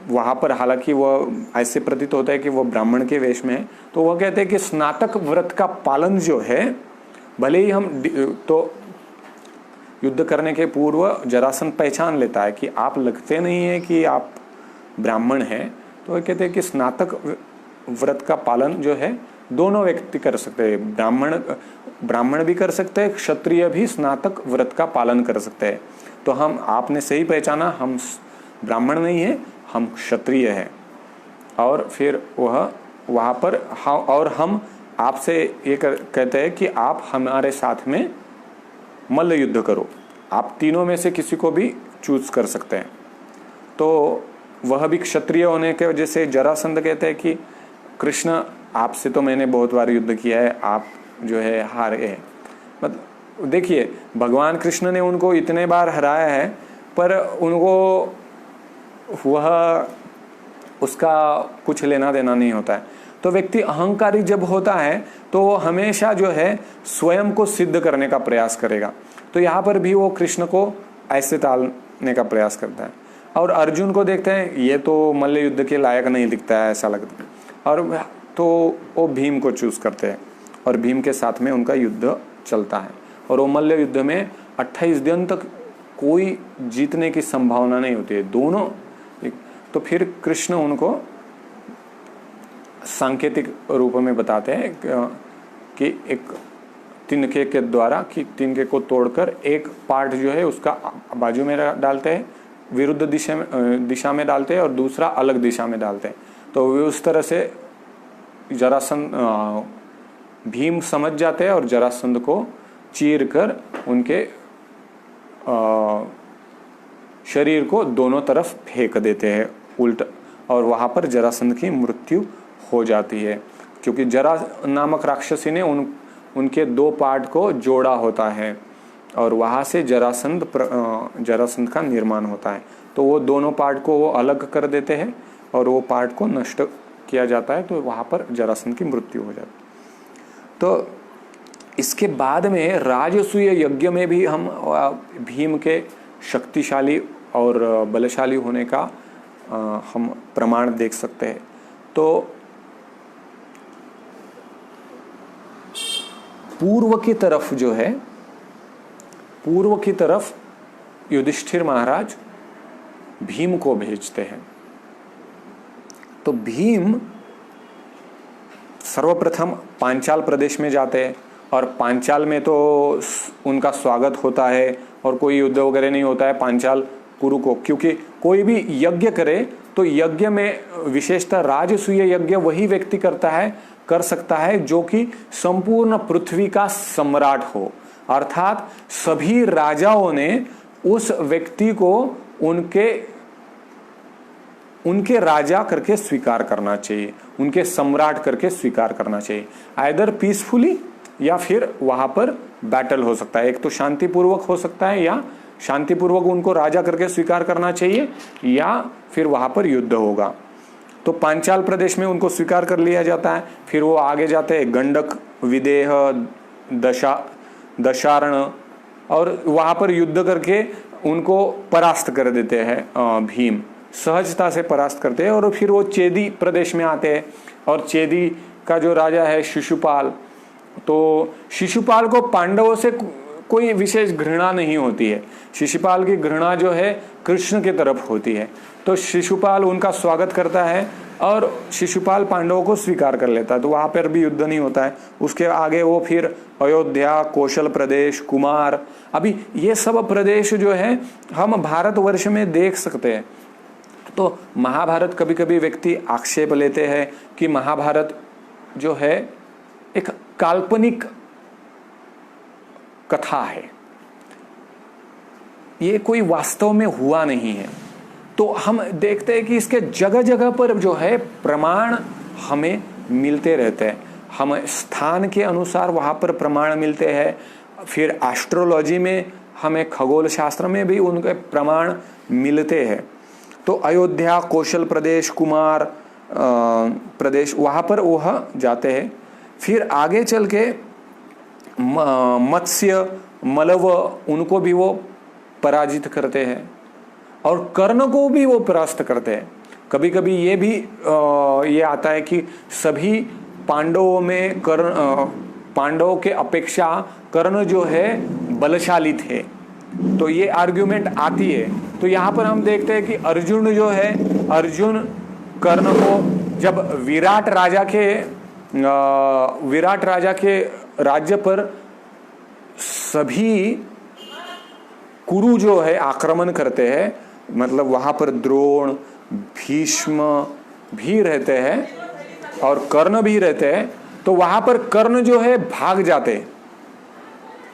वहाँ पर हालांकि वह ऐसे प्रतीत होता है कि वह ब्राह्मण के वेश में है, तो वह कहते हैं कि स्नातक व्रत का पालन जो है, भले ही हम तो युद्ध करने के पूर्व जरासंध पहचान लेता है कि आप लगते नहीं है कि आप ब्राह्मण हैं, तो वह कहते हैं कि स्नातक व्रत का पालन जो है दोनों व्यक्ति कर सकते हैं, ब्राह्मण भी कर सकते हैं, क्षत्रिय भी स्नातक व्रत का पालन कर सकते हैं। तो हम, आपने सही पहचाना, हम ब्राह्मण नहीं है, हम क्षत्रिय है। और फिर वहाँ पर और हम आपसे ये कहते हैं कि आप हमारे साथ में मल्ल युद्ध करो। आप तीनों में से किसी को भी चूज कर सकते हैं। तो वह भी क्षत्रिय होने के वजह से जरासंध कहते हैं कि कृष्ण, आपसे तो मैंने बहुत बार युद्ध किया है, आप जो है हारे हैं। मतलब देखिए, भगवान कृष्ण ने उनको इतने बार हराया है, पर उनको वह उसका कुछ लेना देना नहीं होता है। तो व्यक्ति अहंकारी जब होता है तो वो हमेशा जो है स्वयं को सिद्ध करने का प्रयास करेगा। तो यहाँ पर भी वो कृष्ण को ऐसे टालने का प्रयास करता है। और अर्जुन को देखते हैं, ये तो मल्ल युद्ध के लायक नहीं दिखता है, ऐसा लगता है, और तो वो भीम को चूज करते हैं और भीम के साथ में उनका युद्ध चलता है। और वो मल्ल युद्ध में 28 दिन तक कोई जीतने की संभावना नहीं होती है, दोनों। तो फिर कृष्ण उनको सांकेतिक रूप में बताते हैं कि एक तिनके के द्वारा, कि तिनके को तोड़कर एक पार्ट जो है उसका बाजू में डालते हैं, विरुद्ध दिशा में डालते हैं, और दूसरा अलग दिशा में डालते हैं। तो वे उस तरह से जरासंध, भीम समझ जाते हैं और जरासंध को चीर कर उनके शरीर को दोनों तरफ फेंक देते हैं उल्टा, और वहां पर जरासंध की मृत्यु हो जाती है, क्योंकि जरा नामक राक्षसी ने उनके 2 पार्ट को जोड़ा होता है, और वहां से जरासंध का निर्माण होता है। तो वो दोनों पार्ट को वो अलग कर देते हैं और वो पार्ट को नष्ट किया जाता है, तो वहां पर जरासंध की मृत्यु हो जाती है। तो इसके बाद में राजसूय यज्ञ में भी हम भीम के शक्तिशाली और बलशाली होने का हम प्रमाण देख सकते हैं। तो पूर्व की तरफ जो है, पूर्व की तरफ युधिष्ठिर महाराज भीम को भेजते हैं। तो भीम सर्वप्रथम पांचाल प्रदेश में जाते हैं, और पांचाल में तो उनका स्वागत होता है और कोई युद्ध वगैरह नहीं होता है पांचाल कुरु को, क्योंकि कोई भी यज्ञ करे तो यज्ञ में विशेषतः राजसूय यज्ञ वही व्यक्ति कर सकता है जो कि संपूर्ण पृथ्वी का सम्राट हो। अर्थात सभी राजाओं ने उस व्यक्ति को उनके राजा करके स्वीकार करना चाहिए, उनके सम्राट करके स्वीकार करना चाहिए, आइदर पीसफुली या फिर वहां पर बैटल हो सकता है। एक तो शांतिपूर्वक हो सकता है, या शांतिपूर्वक उनको राजा करके स्वीकार करना चाहिए, या फिर वहां पर युद्ध होगा। तो पांचाल प्रदेश में उनको स्वीकार कर लिया जाता है। फिर वो आगे जाते हैं गंडक, विदेह, दशारण, और वहां पर युद्ध करके उनको परास्त कर देते हैं। भीम सहजता से परास्त करते हैं, और फिर वो चेदी प्रदेश में आते हैं, और चेदी का जो राजा है शिशुपाल, तो शिशुपाल को पांडवों से कोई विशेष घृणा नहीं होती है। शिशुपाल की घृणा जो है कृष्ण की तरफ होती है। तो शिशुपाल उनका स्वागत करता है और शिशुपाल पांडवों को स्वीकार कर लेता है, तो वहां पर भी युद्ध नहीं होता है। उसके आगे वो फिर अयोध्या, कौशल प्रदेश, कुमार, अभी ये सब प्रदेश जो है हम भारतवर्ष में देख सकते हैं। तो महाभारत, कभी कभी व्यक्ति आक्षेप लेते हैं कि महाभारत जो है एक काल्पनिक कथा है, ये कोई वास्तव में हुआ नहीं है। तो हम देखते हैं कि इसके जगह जगह पर जो है प्रमाण हमें मिलते रहते हैं। हम स्थान के अनुसार वहां पर प्रमाण मिलते हैं। फिर एस्ट्रोलॉजी में, हमें खगोल शास्त्र में भी उनके प्रमाण मिलते हैं। तो अयोध्या, कौशल प्रदेश, कुमार प्रदेश, वहां पर वह जाते हैं। फिर आगे चल के मत्स्य, मलव, उनको भी वो पराजित करते हैं, और कर्ण को भी वो परास्त करते हैं। कभी कभी ये भी ये आता है कि सभी पांडवों में पांडवों के अपेक्षा कर्ण जो है बलशाली थे, तो ये आर्ग्यूमेंट आती है। तो यहाँ पर हम देखते हैं कि अर्जुन जो है, अर्जुन कर्ण को जब विराट राजा के विराट राजा के राज्य पर सभी कुरु जो है आक्रमण करते हैं, मतलब वहां पर द्रोण, भीष्म भी रहते हैं और कर्ण भी रहते हैं। तो वहां पर कर्ण जो है भाग जाते हैं।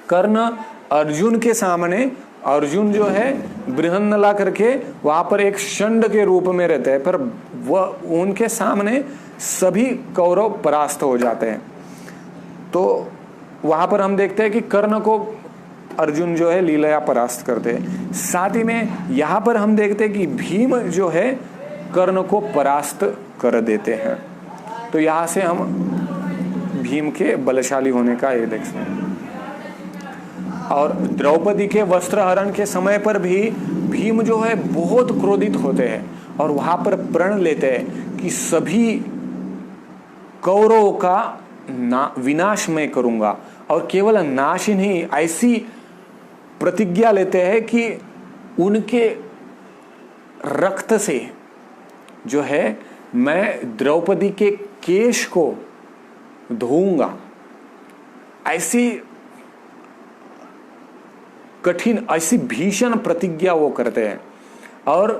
कर्ण अर्जुन के सामने, अर्जुन जो है बृहन्नला करके वहां पर एक षंड के रूप में रहते हैं, पर वह उनके सामने सभी कौरव परास्त हो जाते हैं। तो वहां पर हम देखते हैं कि कर्ण को अर्जुन जो है लीला परास्त करते हैं। साथ ही में यहाँ पर हम देखते हैं कि भीम जो है कर्ण को परास्त कर देते हैं। तो यहाँ से हम भीम के बलशाली होने का ये देखते हैं। और द्रौपदी के वस्त्र हरण के समय पर भी भीम जो है बहुत क्रोधित होते हैं और वहां पर प्रण लेते हैं कि सभी कौरवों का विनाश मैं करूंगा। और केवल नाश ही नहीं, ऐसी प्रतिज्ञा लेते हैं कि उनके रक्त से जो है मैं द्रौपदी के केश को धोऊंगा। ऐसी कठिन, ऐसी भीषण प्रतिज्ञा वो करते हैं। और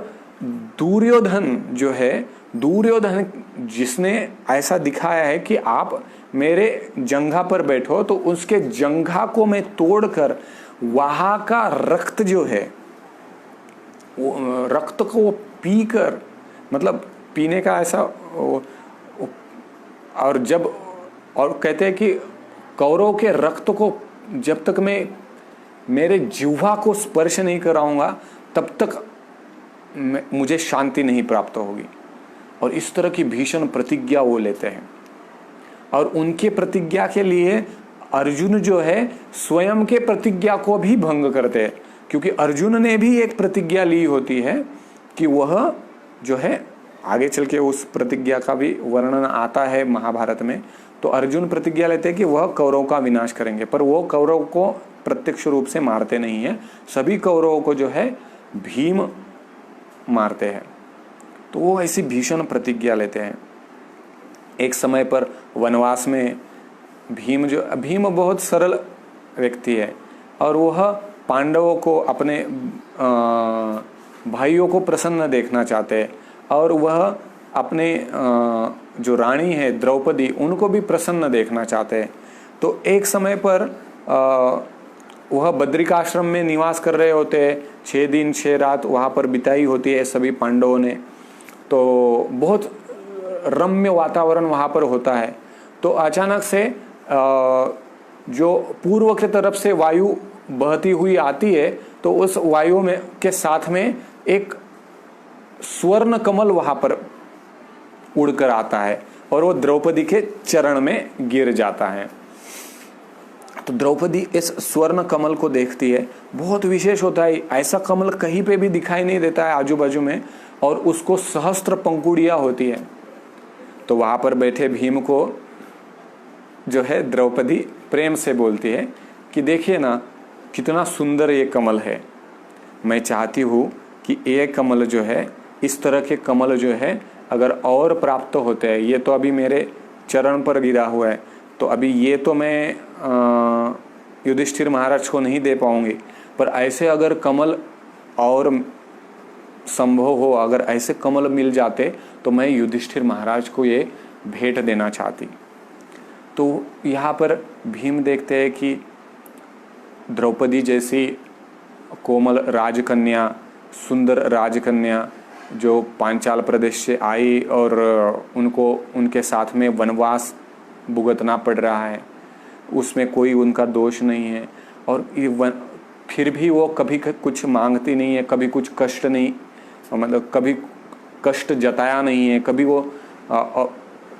दुर्योधन जो है, दुर्योधन जिसने ऐसा दिखाया है कि आप मेरे जंघा पर बैठो, तो उसके जंघा को मैं तोड़कर वहां का रक्त जो है, वो रक्त को पीकर, मतलब पीने का ऐसा, और जब, और कहते हैं कि कौरव के रक्त को जब तक मैं मेरे जिह्वा को स्पर्श नहीं कराऊंगा तब तक मुझे शांति नहीं प्राप्त होगी। और इस तरह की भीषण प्रतिज्ञा वो लेते हैं। और उनके प्रतिज्ञा के लिए अर्जुन जो है स्वयं के प्रतिज्ञा को भी भंग करते हैं, क्योंकि अर्जुन ने भी एक प्रतिज्ञा ली होती है कि वह जो है, आगे चल के उस प्रतिज्ञा का भी वर्णन आता है महाभारत में। तो अर्जुन प्रतिज्ञा लेते हैं कि वह कौरव का विनाश करेंगे, पर वो कौरव को प्रत्यक्ष रूप से मारते नहीं है, सभी कौरवों को जो है भीम मारते हैं। तो वो ऐसी भीषण प्रतिज्ञा लेते हैं। एक समय पर वनवास में भीम बहुत सरल व्यक्ति है और वह पांडवों को, अपने भाइयों को प्रसन्न देखना चाहते हैं। और वह अपने जो रानी है द्रौपदी, उनको भी प्रसन्न देखना चाहते हैं। तो एक समय पर वह बद्रिकाश्रम में निवास कर रहे होते हैं। 6 दिन 6 रात वहाँ पर बिताई होती है सभी पांडवों ने। तो बहुत रम्य वातावरण वहाँ पर होता है। तो अचानक से जो पूर्व की तरफ से वायु बहती हुई आती है, तो उस वायु में के साथ में एक स्वर्ण कमल वहाँ पर उड़कर आता है और वो द्रौपदी के चरण में गिर जाता है। तो द्रौपदी इस स्वर्ण कमल को देखती है, बहुत विशेष होता है, ऐसा कमल कहीं पे भी दिखाई नहीं देता है आजू बाजू में, और उसको सहस्त्र पंखुड़ियां होती है। तो वहां पर बैठे भीम को जो है द्रौपदी प्रेम से बोलती है कि देखिए ना कितना सुंदर ये कमल है, मैं चाहती हूँ कि ये कमल जो है, इस तरह के कमल जो है अगर और प्राप्त होते हैं, ये तो अभी मेरे चरण पर गिरा हुआ है, तो अभी ये तो मैं युधिष्ठिर महाराज को नहीं दे पाऊंगी, पर ऐसे अगर कमल और संभव हो, अगर ऐसे कमल मिल जाते तो मैं युधिष्ठिर महाराज को ये भेंट देना चाहती। तो यहाँ पर भीम देखते हैं कि द्रौपदी जैसी कोमल राजकन्या, सुंदर राजकन्या जो पांचाल प्रदेश से आई और उनको उनके साथ में वनवास भुगतना पड़ रहा है, उसमें कोई उनका दोष नहीं है, और फिर भी वो कभी कुछ मांगती नहीं है, कभी कुछ कष्ट नहीं, मतलब कभी कष्ट जताया नहीं है कभी वो,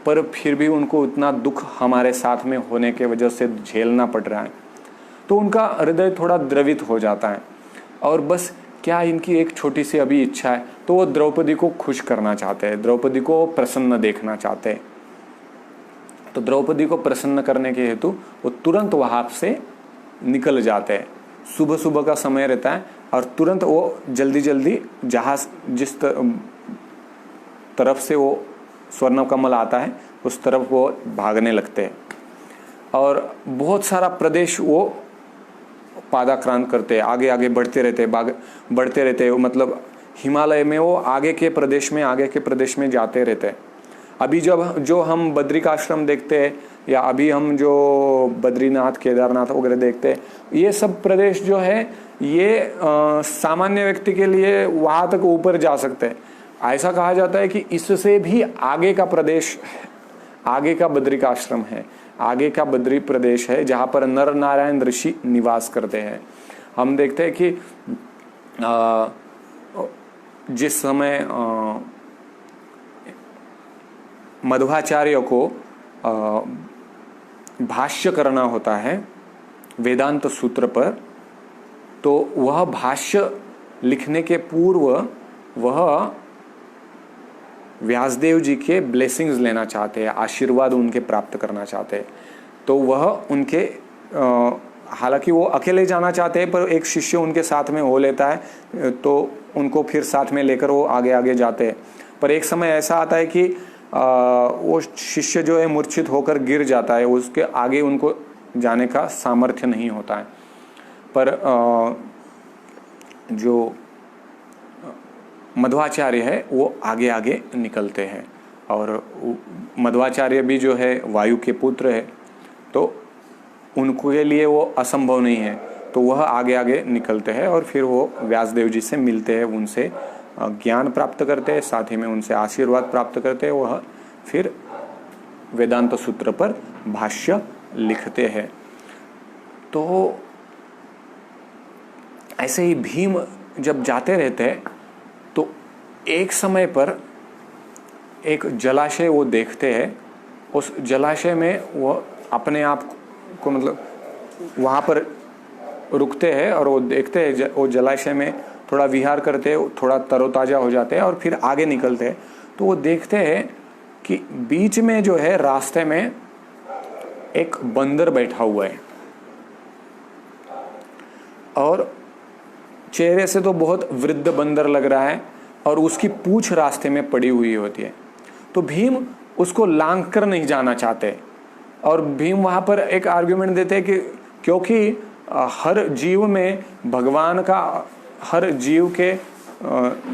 पर फिर भी उनको उतना दुख हमारे साथ में होने के वजह से झेलना पड़ रहा है। तो उनका हृदय थोड़ा द्रवित हो जाता है, और बस क्या इनकी एक छोटी सी अभी इच्छा है, तो वो द्रौपदी को खुश करना चाहते हैं, द्रौपदी को प्रसन्न देखना चाहते हैं। तो द्रौपदी को प्रसन्न करने के हेतु वो तुरंत वहां से निकल जाते हैं। सुबह सुबह का समय रहता है और तुरंत वो जल्दी जल्दी जहाज जिस तरफ से वो स्वर्ण कमल आता है उस तरफ वो भागने लगते हैं और बहुत सारा प्रदेश वो पादाक्रांत करते हैं, आगे आगे बढ़ते रहते हैं। मतलब हिमालय में वो आगे के प्रदेश में जाते रहते हैं। अभी जब जो हम बद्रिकाश्रम देखते हैं या अभी हम जो बद्रीनाथ केदारनाथ वगैरह देखते हैं, ये सब प्रदेश जो है ये सामान्य व्यक्ति के लिए वहाँ तक ऊपर जा सकते हैं। ऐसा कहा जाता है कि इससे भी आगे का प्रदेश, आगे का बद्रिकाश्रम है, आगे का बद्री प्रदेश है जहाँ पर नर नारायण ऋषि निवास करते हैं। हम देखते हैं कि जिस समय मध्वाचार्य को भाष्य करना होता है वेदांत सूत्र पर, तो वह भाष्य लिखने के पूर्व वह व्यासदेव जी के ब्लेसिंग्स लेना चाहते हैं, आशीर्वाद उनके प्राप्त करना चाहते हैं। तो वह उनके हालांकि वो अकेले जाना चाहते हैं पर एक शिष्य उनके साथ में हो लेता है, तो उनको फिर साथ में लेकर वो आगे आगे जाते हैं। पर एक समय ऐसा आता है कि वो शिष्य जो है मूर्छित होकर गिर जाता है, उसके आगे उनको जाने का सामर्थ्य नहीं होता है। पर जो मध्वाचार्य है वो आगे आगे निकलते हैं और मध्वाचार्य भी जो है वायु के पुत्र है, तो उनके लिए वो असंभव नहीं है, तो वह आगे आगे निकलते हैं और फिर वो व्यासदेव जी से मिलते हैं, उनसे ज्ञान प्राप्त करते हैं, साथ ही में उनसे आशीर्वाद प्राप्त करते हैं। वह फिर वेदांत सूत्र पर भाष्य लिखते हैं। तो ऐसे ही भीम जब जाते रहते हैं तो एक समय पर एक जलाशय वो देखते हैं। उस जलाशय में वो अपने आप को मतलब वहाँ पर रुकते हैं और वो देखते हैं, वो जलाशय में थोड़ा विहार करते हैं, थोड़ा तरोताजा हो जाते हैं और फिर आगे निकलते हैं। तो वो देखते हैं कि बीच में जो है रास्ते में एक बंदर बैठा हुआ है और चेहरे से तो बहुत वृद्ध बंदर लग रहा है और उसकी पूंछ रास्ते में पड़ी हुई होती है। तो भीम उसको लांघ कर नहीं जाना चाहते और भीम वहाँ पर एक आर्ग्यूमेंट देते हैं कि क्योंकि हर जीव में भगवान का, हर जीव के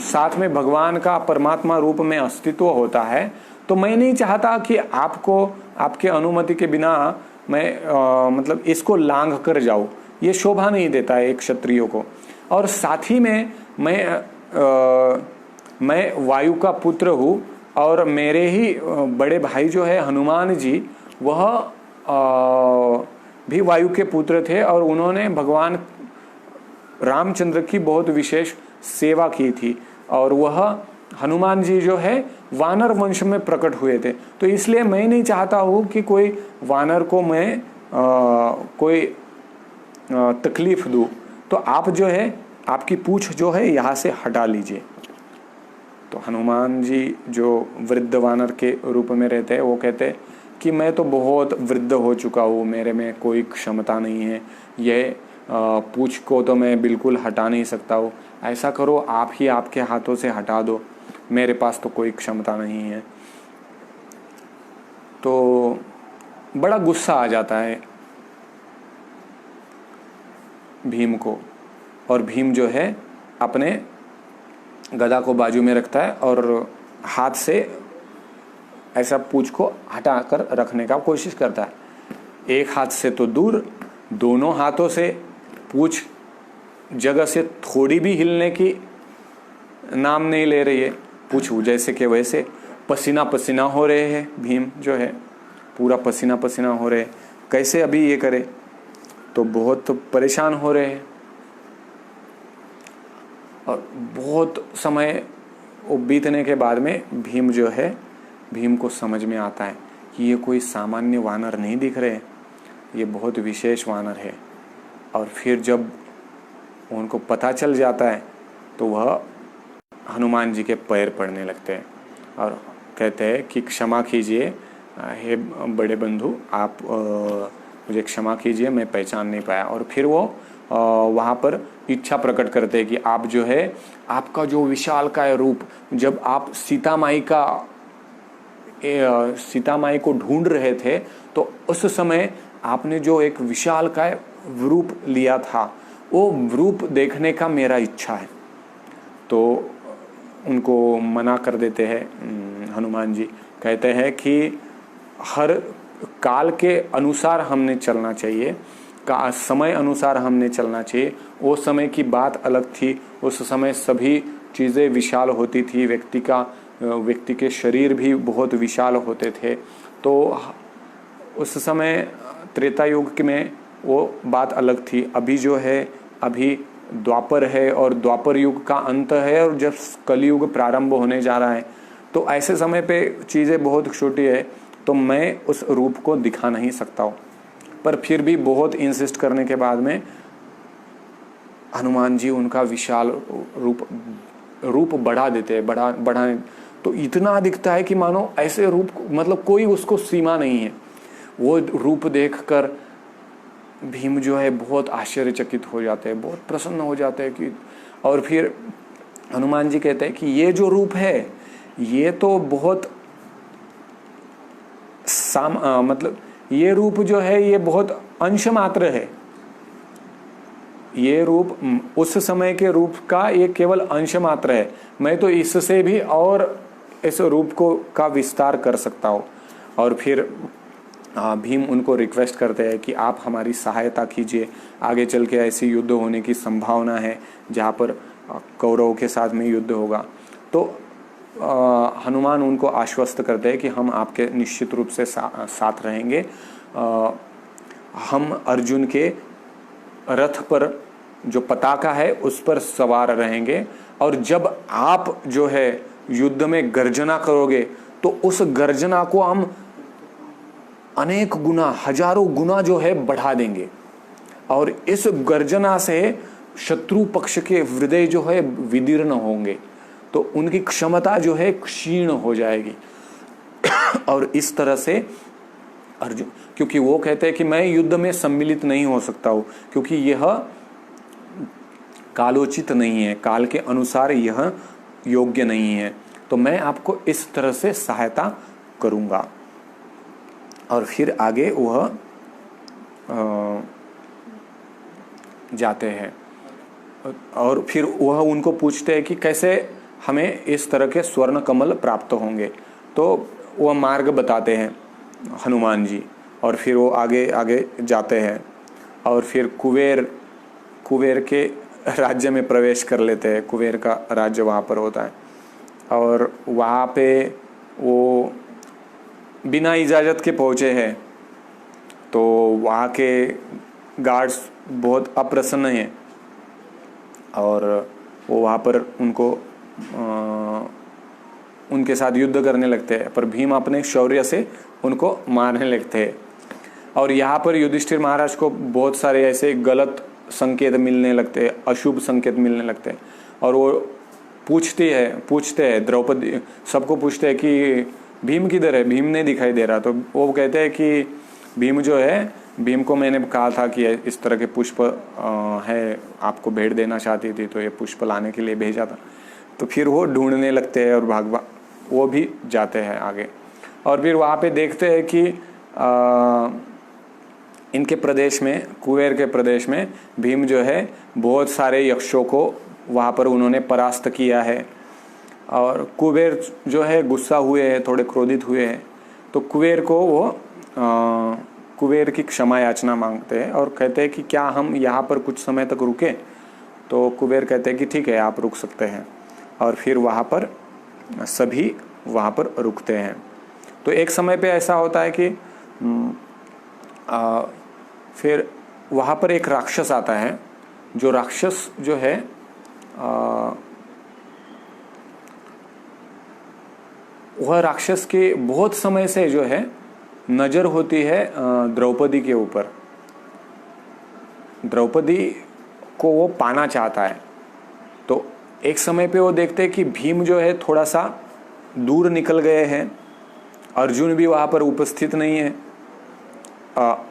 साथ में भगवान का परमात्मा रूप में अस्तित्व होता है, तो मैं नहीं चाहता कि आपको आपके अनुमति के बिना मैं मतलब इसको लांघ कर जाऊं। ये शोभा नहीं देता है एक क्षत्रिय को। और साथ ही में मैं वायु का पुत्र हूँ और मेरे ही बड़े भाई जो है हनुमान जी, वह भी वायु के पुत्र थे और उन्होंने भगवान रामचंद्र की बहुत विशेष सेवा की थी और वह हनुमान जी जो है वानर वंश में प्रकट हुए थे। तो इसलिए मैं नहीं चाहता हूँ कि कोई वानर को मैं कोई तकलीफ दूँ, तो आप जो है आपकी पूंछ जो है यहाँ से हटा लीजिए। तो हनुमान जी जो वृद्ध वानर के रूप में रहते हैं, वो कहते हैं कि मैं तो बहुत वृद्ध हो चुका हूँ, मेरे में कोई क्षमता नहीं है, ये पूंछ को तो मैं बिल्कुल हटा नहीं सकता हूँ। ऐसा करो आप ही आपके हाथों से हटा दो, मेरे पास तो कोई क्षमता नहीं है। तो बड़ा गुस्सा आ जाता है भीम को और भीम जो है अपने गदा को बाजू में रखता है और हाथ से ऐसा पूंछ को हटाकर रखने का कोशिश करता है। एक हाथ से तो दूर, दोनों हाथों से पूंछ जगह से थोड़ी भी हिलने की नाम नहीं ले रही है। पूंछ जैसे कि वैसे पसीना पसीना हो रहे हैं, भीम जो है पूरा पसीना पसीना हो रहे हैं, कैसे अभी ये करे, तो बहुत परेशान हो रहे हैं। और बहुत समय वो बीतने के बाद में भीम जो है, भीम को समझ में आता है कि ये कोई सामान्य वानर नहीं दिख रहे, ये बहुत विशेष वानर है। और फिर जब उनको पता चल जाता है तो वह हनुमान जी के पैर पड़ने लगते हैं और कहते हैं कि क्षमा कीजिए हे बड़े बंधु, आप मुझे क्षमा कीजिए, मैं पहचान नहीं पाया। और फिर वो वहाँ पर इच्छा प्रकट करते हैं कि आप जो है, आपका जो विशालकाय रूप, जब आप सीता माई का सीता माई को ढूंढ रहे थे, तो उस समय आपने जो एक विशालकाय रूप लिया था, वो रूप देखने का मेरा इच्छा है। तो उनको मना कर देते हैं हनुमान जी। कहते हैं कि हर काल के अनुसार हमने चलना चाहिए, का समय अनुसार हमने चलना चाहिए। वो समय की बात अलग थी, उस समय सभी चीज़ें विशाल होती थी, व्यक्ति के शरीर भी बहुत विशाल होते थे। तो उस समय त्रेता युग में वो बात अलग थी। अभी जो है, अभी द्वापर है और द्वापर युग का अंत है, और जब कलयुग प्रारंभ होने जा रहा है, तो ऐसे समय पे चीज़ें बहुत छोटी है, तो मैं उस रूप को दिखा नहीं सकता हूँ। पर फिर भी बहुत इंसिस्ट करने के बाद में हनुमान जी उनका विशाल रूप बढ़ा देते हैं, बढ़ाने, तो इतना दिखता है कि मानो ऐसे रूप, मतलब कोई उसको सीमा नहीं है। वो रूप देखकर भीम जो है बहुत आश्चर्यचकित हो जाते हैं, बहुत प्रसन्न हो जाते हैं कि, और फिर हनुमान जी कहते हैं कि ये जो रूप है, ये तो बहुत मतलब ये रूप जो है, ये बहुत अंश मात्र है। ये रूप उस समय के रूप का ये केवल अंश मात्र है। मैं तो इससे भी और इस रूप को का विस्तार कर सकता हूँ। और फिर भीम उनको रिक्वेस्ट करते हैं कि आप हमारी सहायता कीजिए, आगे चल के ऐसी युद्ध होने की संभावना है जहाँ पर कौरवों के साथ में युद्ध होगा। तो हनुमान उनको आश्वस्त करते हैं कि हम आपके निश्चित रूप से साथ रहेंगे। हम अर्जुन के रथ पर जो पताका है उस पर सवार रहेंगे, और जब आप जो है युद्ध में गर्जना करोगे, तो उस गर्जना को हम अनेक गुना, हजारों गुना जो है बढ़ा देंगे, और इस गर्जना से शत्रु पक्ष के हृदय जो है विदीर्ण होंगे, तो उनकी क्षमता जो है क्षीण हो जाएगी। और इस तरह से अर्जुन, क्योंकि वो कहते हैं कि मैं युद्ध में सम्मिलित नहीं हो सकता हूं, क्योंकि यह कालोचित नहीं है, काल के अनुसार यह योग्य नहीं है, तो मैं आपको इस तरह से सहायता करूंगा। और फिर आगे वह जाते हैं, और फिर वह उनको पूछते हैं कि कैसे हमें इस तरह के स्वर्ण कमल प्राप्त होंगे। तो वह मार्ग बताते हैं हनुमान जी, और फिर वो आगे आगे जाते हैं, और फिर कुबेर के राज्य में प्रवेश कर लेते हैं। कुबेर का राज्य वहाँ पर होता है, और वहाँ पे वो बिना इजाज़त के पहुँचे हैं, तो वहाँ के गार्ड्स बहुत अप्रसन्न हैं, और वो वहाँ पर उनके साथ युद्ध करने लगते हैं। पर भीम अपने शौर्य से उनको मारने लगते हैं। और यहाँ पर युधिष्ठिर महाराज को बहुत सारे ऐसे गलत संकेत मिलने लगते हैं, अशुभ संकेत मिलने लगते हैं, और वो पूछते हैं द्रौपदी, सबको पूछते हैं कि भीम किधर है, भीम नहीं दिखाई दे रहा। तो वो कहते हैं कि भीम जो है, भीम को मैंने कहा था कि इस तरह के पुष्प है, आपको भेंट देना चाहती थी, तो ये पुष्प लाने के लिए भेजा था। तो फिर वो ढूंढने लगते हैं, और वो भी जाते हैं आगे। और फिर वहाँ पे देखते हैं कि इनके प्रदेश में, कुबेर के प्रदेश में भीम जो है बहुत सारे यक्षों को वहाँ पर उन्होंने परास्त किया है। और कुबेर जो है गुस्सा हुए हैं, थोड़े क्रोधित हुए हैं, तो कुबेर को वो कुबेर की क्षमा याचना मांगते हैं, और कहते हैं कि क्या हम यहाँ पर कुछ समय तक रुके। तो कुबेर कहते हैं कि ठीक है, आप रुक सकते हैं। और फिर वहाँ पर सभी वहाँ पर रुकते हैं। तो एक समय पे ऐसा होता है कि फिर वहाँ पर एक राक्षस आता है, जो राक्षस जो है वह राक्षस के बहुत समय से जो है नजर होती है द्रौपदी के ऊपर। द्रौपदी को वो पाना चाहता है। तो एक समय पे वो देखते हैं कि भीम जो है थोड़ा सा दूर निकल गए हैं, अर्जुन भी वहाँ पर उपस्थित नहीं है।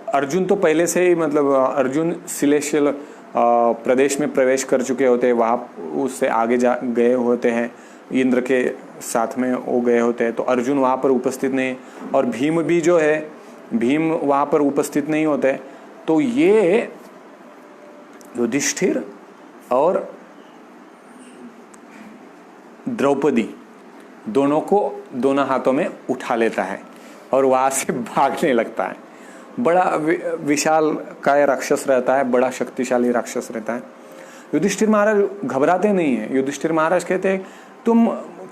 अर्जुन तो पहले से ही, मतलब अर्जुन सिलेशियल प्रदेश में प्रवेश कर चुके होते हैं, वहाँ उससे आगे जा गए होते हैं। इंद्र के साथ में वो गए होते हैं, तो अर्जुन वहाँ पर उपस्थित नहीं, और भीम भी जो है भीम वहाँ पर उपस्थित नहीं होते। तो ये युधिष्ठिर और द्रौपदी दोनों हाथों में उठा लेता है और वहाँ से भागने लगता है। बड़ा विशाल काय राक्षस रहता है, बड़ा शक्तिशाली राक्षस रहता है। युधिष्ठिर महाराज घबराते नहीं है। युधिष्ठिर महाराज कहते हैं तुम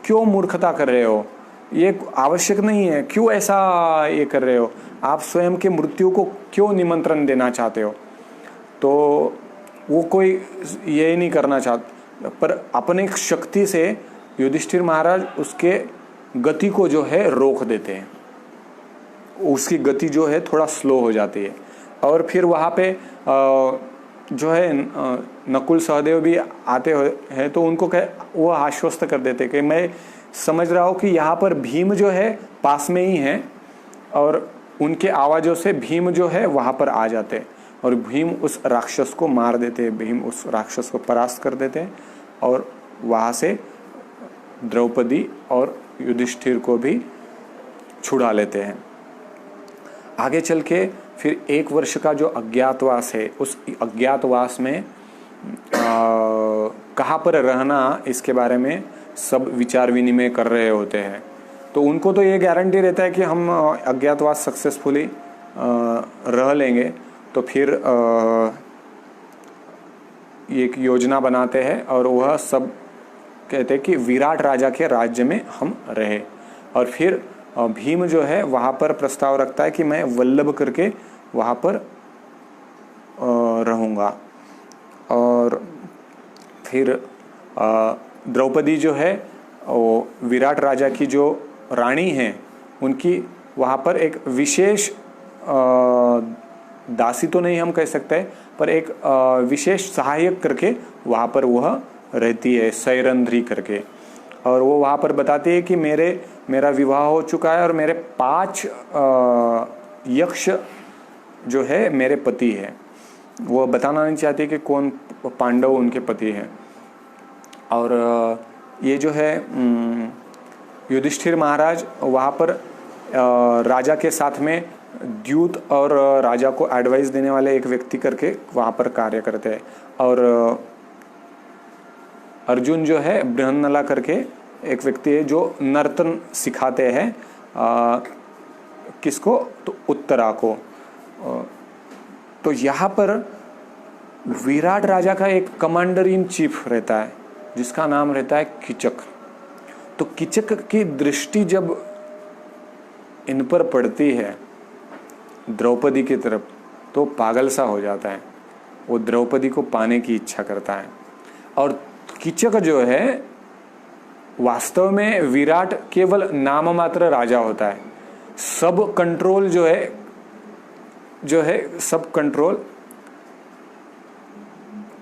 क्यों मूर्खता कर रहे हो, ये आवश्यक नहीं है, क्यों ऐसा ये कर रहे हो, आप स्वयं के मृत्यु को क्यों निमंत्रण देना चाहते हो। तो वो कोई ये नहीं करना चाहता, पर अपने शक्ति से युधिष्ठिर महाराज उसके गति को जो है रोक देते हैं, उसकी गति जो है थोड़ा स्लो हो जाती है। और फिर वहाँ पे जो है नकुल सहदेव भी आते हैं, तो उनको वो आश्वस्त कर देते कि मैं समझ रहा हूँ कि यहाँ पर भीम जो है पास में ही है, और उनके आवाज़ों से भीम जो है वहाँ पर आ जाते हैं और भीम उस राक्षस को मार देते हैं, भीम उस राक्षस को परास्त कर देते हैं और वहाँ से द्रौपदी और युधिष्ठिर को भी छुड़ा लेते हैं। आगे चल के फिर 1 वर्ष का जो अज्ञातवास है, उस अज्ञातवास में कहाँ पर रहना, इसके बारे में सब विचार विनिमय कर रहे होते हैं। तो उनको तो ये गारंटी रहता है कि हम अज्ञातवास सक्सेसफुली रह लेंगे। तो फिर एक योजना बनाते हैं और वह सब कहते हैं कि विराट राजा के राज्य में हम रहे। और फिर भीम जो है वहाँ पर प्रस्ताव रखता है कि मैं वल्लभ करके वहाँ पर रहूँगा। और फिर द्रौपदी जो है वो विराट राजा की जो रानी है, उनकी वहाँ पर एक विशेष दासी तो नहीं हम कह सकते, पर एक विशेष सहायक करके वहाँ पर वह रहती है, सैरंध्री करके। और वो वहाँ पर बताती है कि मेरा विवाह हो चुका है और मेरे 5 यक्ष जो है मेरे पति है। वो बताना नहीं चाहती कि कौन पांडव उनके पति हैं। और ये जो है युधिष्ठिर महाराज वहाँ पर राजा के साथ में द्यूत और राजा को एडवाइस देने वाले एक व्यक्ति करके वहाँ पर कार्य करते हैं। और अर्जुन जो है बृहन्नला करके एक व्यक्ति है जो नर्तन सिखाते हैं किसको, तो उत्तरा को। तो यहाँ पर विराट राजा का एक कमांडर इन चीफ रहता है जिसका नाम रहता है किचक। तो किचक की दृष्टि जब इन पर पड़ती है द्रौपदी की तरफ, तो पागल सा हो जाता है, वो द्रौपदी को पाने की इच्छा करता है। और किचक जो है वास्तव में विराट केवल नाम मात्र राजा होता है, सब कंट्रोल जो है सब कंट्रोल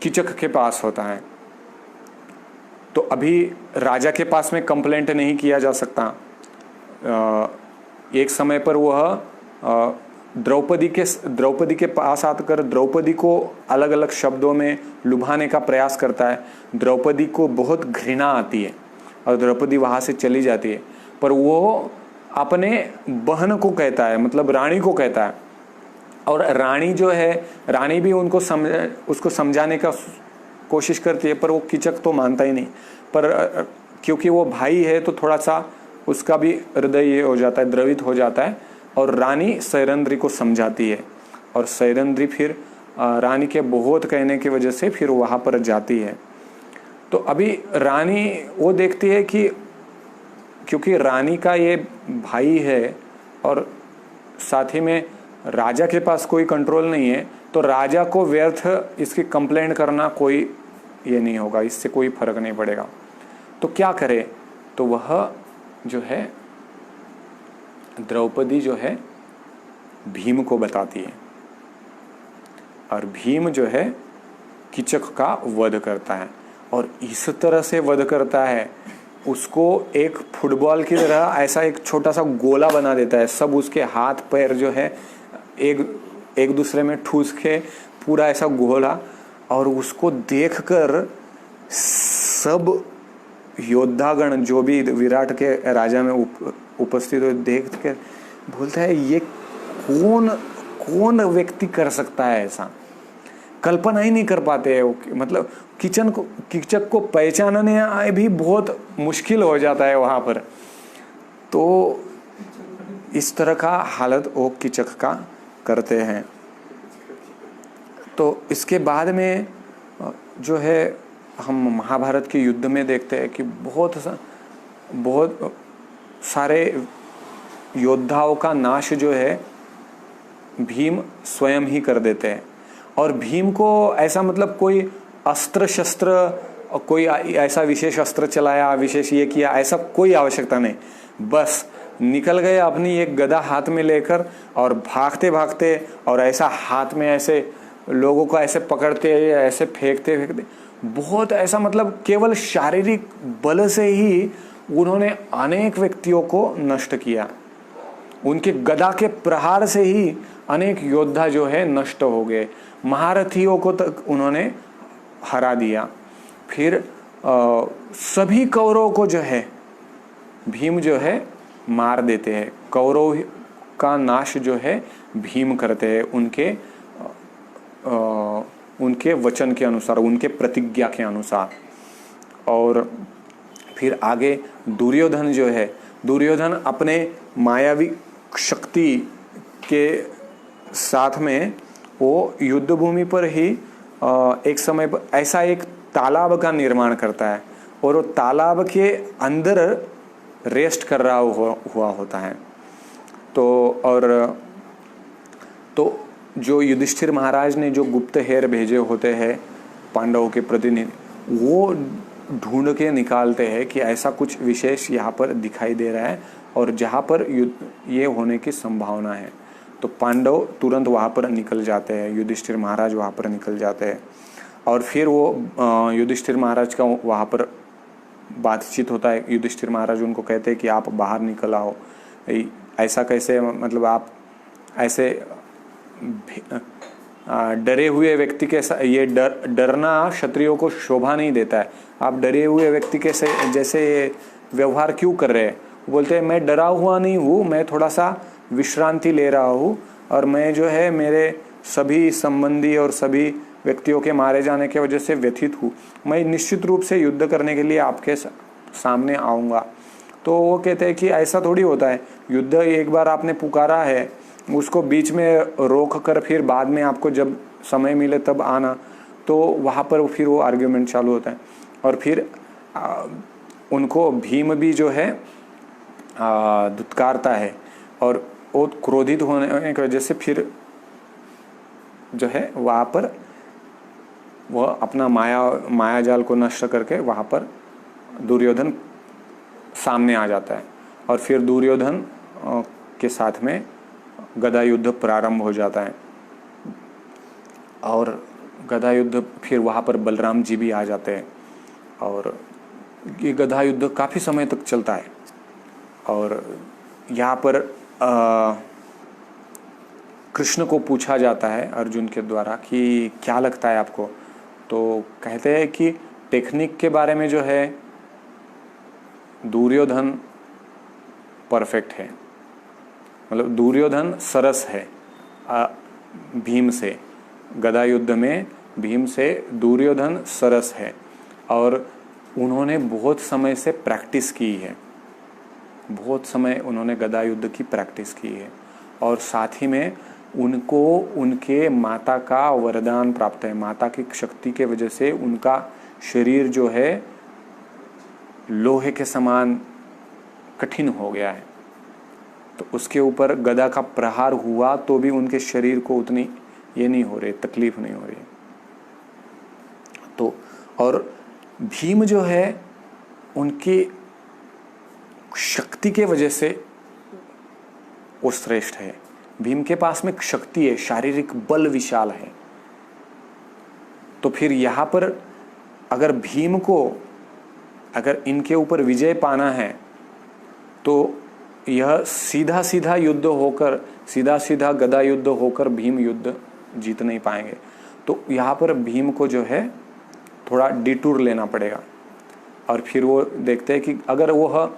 किचक के पास होता है। तो अभी राजा के पास में कंप्लेंट नहीं किया जा सकता। एक समय पर वह द्रौपदी के पास आकर द्रौपदी को अलग अलग शब्दों में लुभाने का प्रयास करता है। द्रौपदी को बहुत घृणा आती है और द्रौपदी वहाँ से चली जाती है, पर वो अपने बहन को कहता है, मतलब रानी को कहता है। और रानी जो है, रानी भी उसको समझाने का कोशिश करती है, पर वो किचक तो मानता ही नहीं। पर क्योंकि वो भाई है तो थोड़ा सा उसका भी हृदय ये हो जाता है, द्रवित हो जाता है। और रानी सैरंध्री को समझाती है और सैरंध्री फिर रानी के बहुत कहने की वजह से फिर वहाँ पर जाती है। तो अभी रानी वो देखती है कि क्योंकि रानी का ये भाई है और साथ ही में राजा के पास कोई कंट्रोल नहीं है, तो राजा को व्यर्थ इसकी कंप्लेंट करना कोई ये नहीं होगा, इससे कोई फर्क नहीं पड़ेगा। तो क्या करे, तो वह जो है द्रौपदी जो है भीम को बताती है और भीम जो है किचक का वध करता है। और इस तरह से वध करता है, उसको एक फुटबॉल की तरह ऐसा एक छोटा सा गोला बना देता है। सब उसके हाथ पैर जो है एक दूसरे में ठूस के पूरा ऐसा गोला, और उसको देखकर सब योद्धागण जो भी विराट के राजा में उपस्थित हो, देख के बोलता है ये कौन कौन व्यक्ति कर सकता है ऐसा, कल्पना ही नहीं कर पाते हैं। मतलब कीचक को पहचानने भी बहुत मुश्किल हो जाता है वहां पर। तो इस तरह का हालत वो कीचक का करते हैं। तो इसके बाद में जो है हम महाभारत के युद्ध में देखते हैं कि बहुत सारे योद्धाओं का नाश जो है भीम स्वयं ही कर देते हैं। और भीम को ऐसा मतलब कोई अस्त्र शस्त्र, कोई ऐसा विशेष अस्त्र चलाया, विशेष ये किया, ऐसा कोई आवश्यकता नहीं। बस निकल गए अपनी एक गदा हाथ में लेकर और भागते भागते, और ऐसा हाथ में ऐसे लोगों को ऐसे पकड़ते, ऐसे फेंकते फेंकते, बहुत ऐसा मतलब केवल शारीरिक बल से ही उन्होंने अनेक व्यक्तियों को नष्ट किया। उनके गदा के प्रहार से ही अनेक योद्धा जो है नष्ट हो गए, महारथियों को तक उन्होंने हरा दिया। फिर सभी कौरवों को जो है भीम जो है मार देते हैं। कौरव का नाश जो है भीम करते हैं उनके वचन के अनुसार, उनके प्रतिज्ञा के अनुसार। और फिर आगे दुर्योधन जो है, दुर्योधन अपने मायावी शक्ति के साथ में वो युद्ध भूमि पर ही एक समय पर ऐसा एक तालाब का निर्माण करता है, और वो तालाब के अंदर रेस्ट कर रहा हुआ होता है। तो जो युधिष्ठिर महाराज ने जो गुप्तहेर भेजे होते हैं पांडवों के प्रतिनिधि, वो ढूंढ के निकालते हैं कि ऐसा कुछ विशेष यहाँ पर दिखाई दे रहा है और जहाँ पर ये होने की संभावना है। तो पांडव तुरंत वहाँ पर निकल जाते हैं, युधिष्ठिर महाराज वहाँ पर निकल जाते हैं। और फिर वो युधिष्ठिर महाराज का वहाँ पर बातचीत होता है। युधिष्ठिर महाराज उनको कहते हैं कि आप बाहर निकल आओ, ऐसा कैसे, मतलब आप ऐसे डरे हुए व्यक्ति के साथ, ये डरना क्षत्रियों को शोभा नहीं देता है। आप डरे हुए व्यक्ति के जैसे व्यवहार क्यों कर रहे हैं? बोलते हैं मैं डरा हुआ नहीं हूँ, मैं थोड़ा सा विश्रांति ले रहा हूँ, और मैं जो है मेरे सभी संबंधी और सभी व्यक्तियों के मारे जाने की वजह से व्यथित हूँ। मैं निश्चित रूप से युद्ध करने के लिए आपके सामने आऊँगा। तो वो कहते हैं कि ऐसा थोड़ी होता है, युद्ध एक बार आपने पुकारा है, उसको बीच में रोक कर फिर बाद में आपको जब समय मिले तब आना। तो वहाँ पर फिर वो आर्ग्यूमेंट चालू होता है। और फिर उनको भीम भी जो है धुतकारता है, और वो क्रोधित होने की वजह से फिर जो है वहाँ पर वह अपना माया जाल को नष्ट करके वहाँ पर दुर्योधन सामने आ जाता है। और फिर दुर्योधन के साथ में गदा युद्ध प्रारंभ हो जाता है। और गदा युद्ध फिर वहाँ पर बलराम जी भी आ जाते हैं, और ये गदा युद्ध काफ़ी समय तक चलता है। और यहाँ पर कृष्ण को पूछा जाता है अर्जुन के द्वारा कि क्या लगता है आपको? तो कहते हैं कि टेक्निक के बारे में जो है दुर्योधन परफेक्ट है, मतलब दुर्योधन सरस है भीम से। गदा युद्ध में भीम से दुर्योधन सरस है, और उन्होंने बहुत समय से प्रैक्टिस की है, बहुत समय उन्होंने गदा युद्ध की प्रैक्टिस की है। और साथ ही में उनको उनके माता का वरदान प्राप्त है। माता की शक्ति के वजह से उनका शरीर जो है लोहे के समान कठिन हो गया है। तो उसके ऊपर गदा का प्रहार हुआ तो भी उनके शरीर को उतनी ये नहीं हो रही, तकलीफ नहीं हो रही। तो और भीम जो है उनकी शक्ति के वजह से वो श्रेष्ठ है। भीम के पास में शक्ति है, शारीरिक बल विशाल है। तो फिर यहाँ पर अगर भीम को अगर इनके ऊपर विजय पाना है तो यह सीधा सीधा युद्ध होकर, सीधा सीधा गदा युद्ध होकर भीम युद्ध जीत नहीं पाएंगे। तो यहाँ पर भीम को जो है थोड़ा डिटूर लेना पड़ेगा। और फिर वो देखते हैं कि अगर वह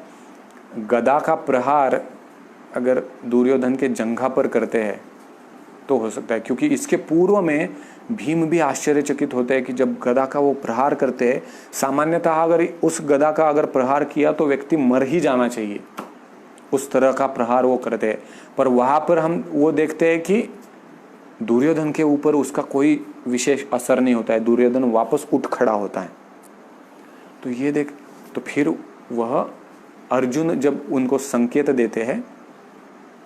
गदा का प्रहार अगर दुर्योधन के जंघा पर करते हैं तो हो सकता है, क्योंकि इसके पूर्व में भीम भी आश्चर्यचकित होते हैं कि जब गदा का वो प्रहार करते हैं, सामान्यतः अगर उस गदा का अगर प्रहार किया तो व्यक्ति मर ही जाना चाहिए, उस तरह का प्रहार वो करते हैं। पर वहां पर हम वो देखते हैं कि दुर्योधन के ऊपर उसका कोई विशेष असर नहीं होता है, दुर्योधन वापस उठ खड़ा होता है। तो ये देख, तो फिर वह अर्जुन जब उनको संकेत देते हैं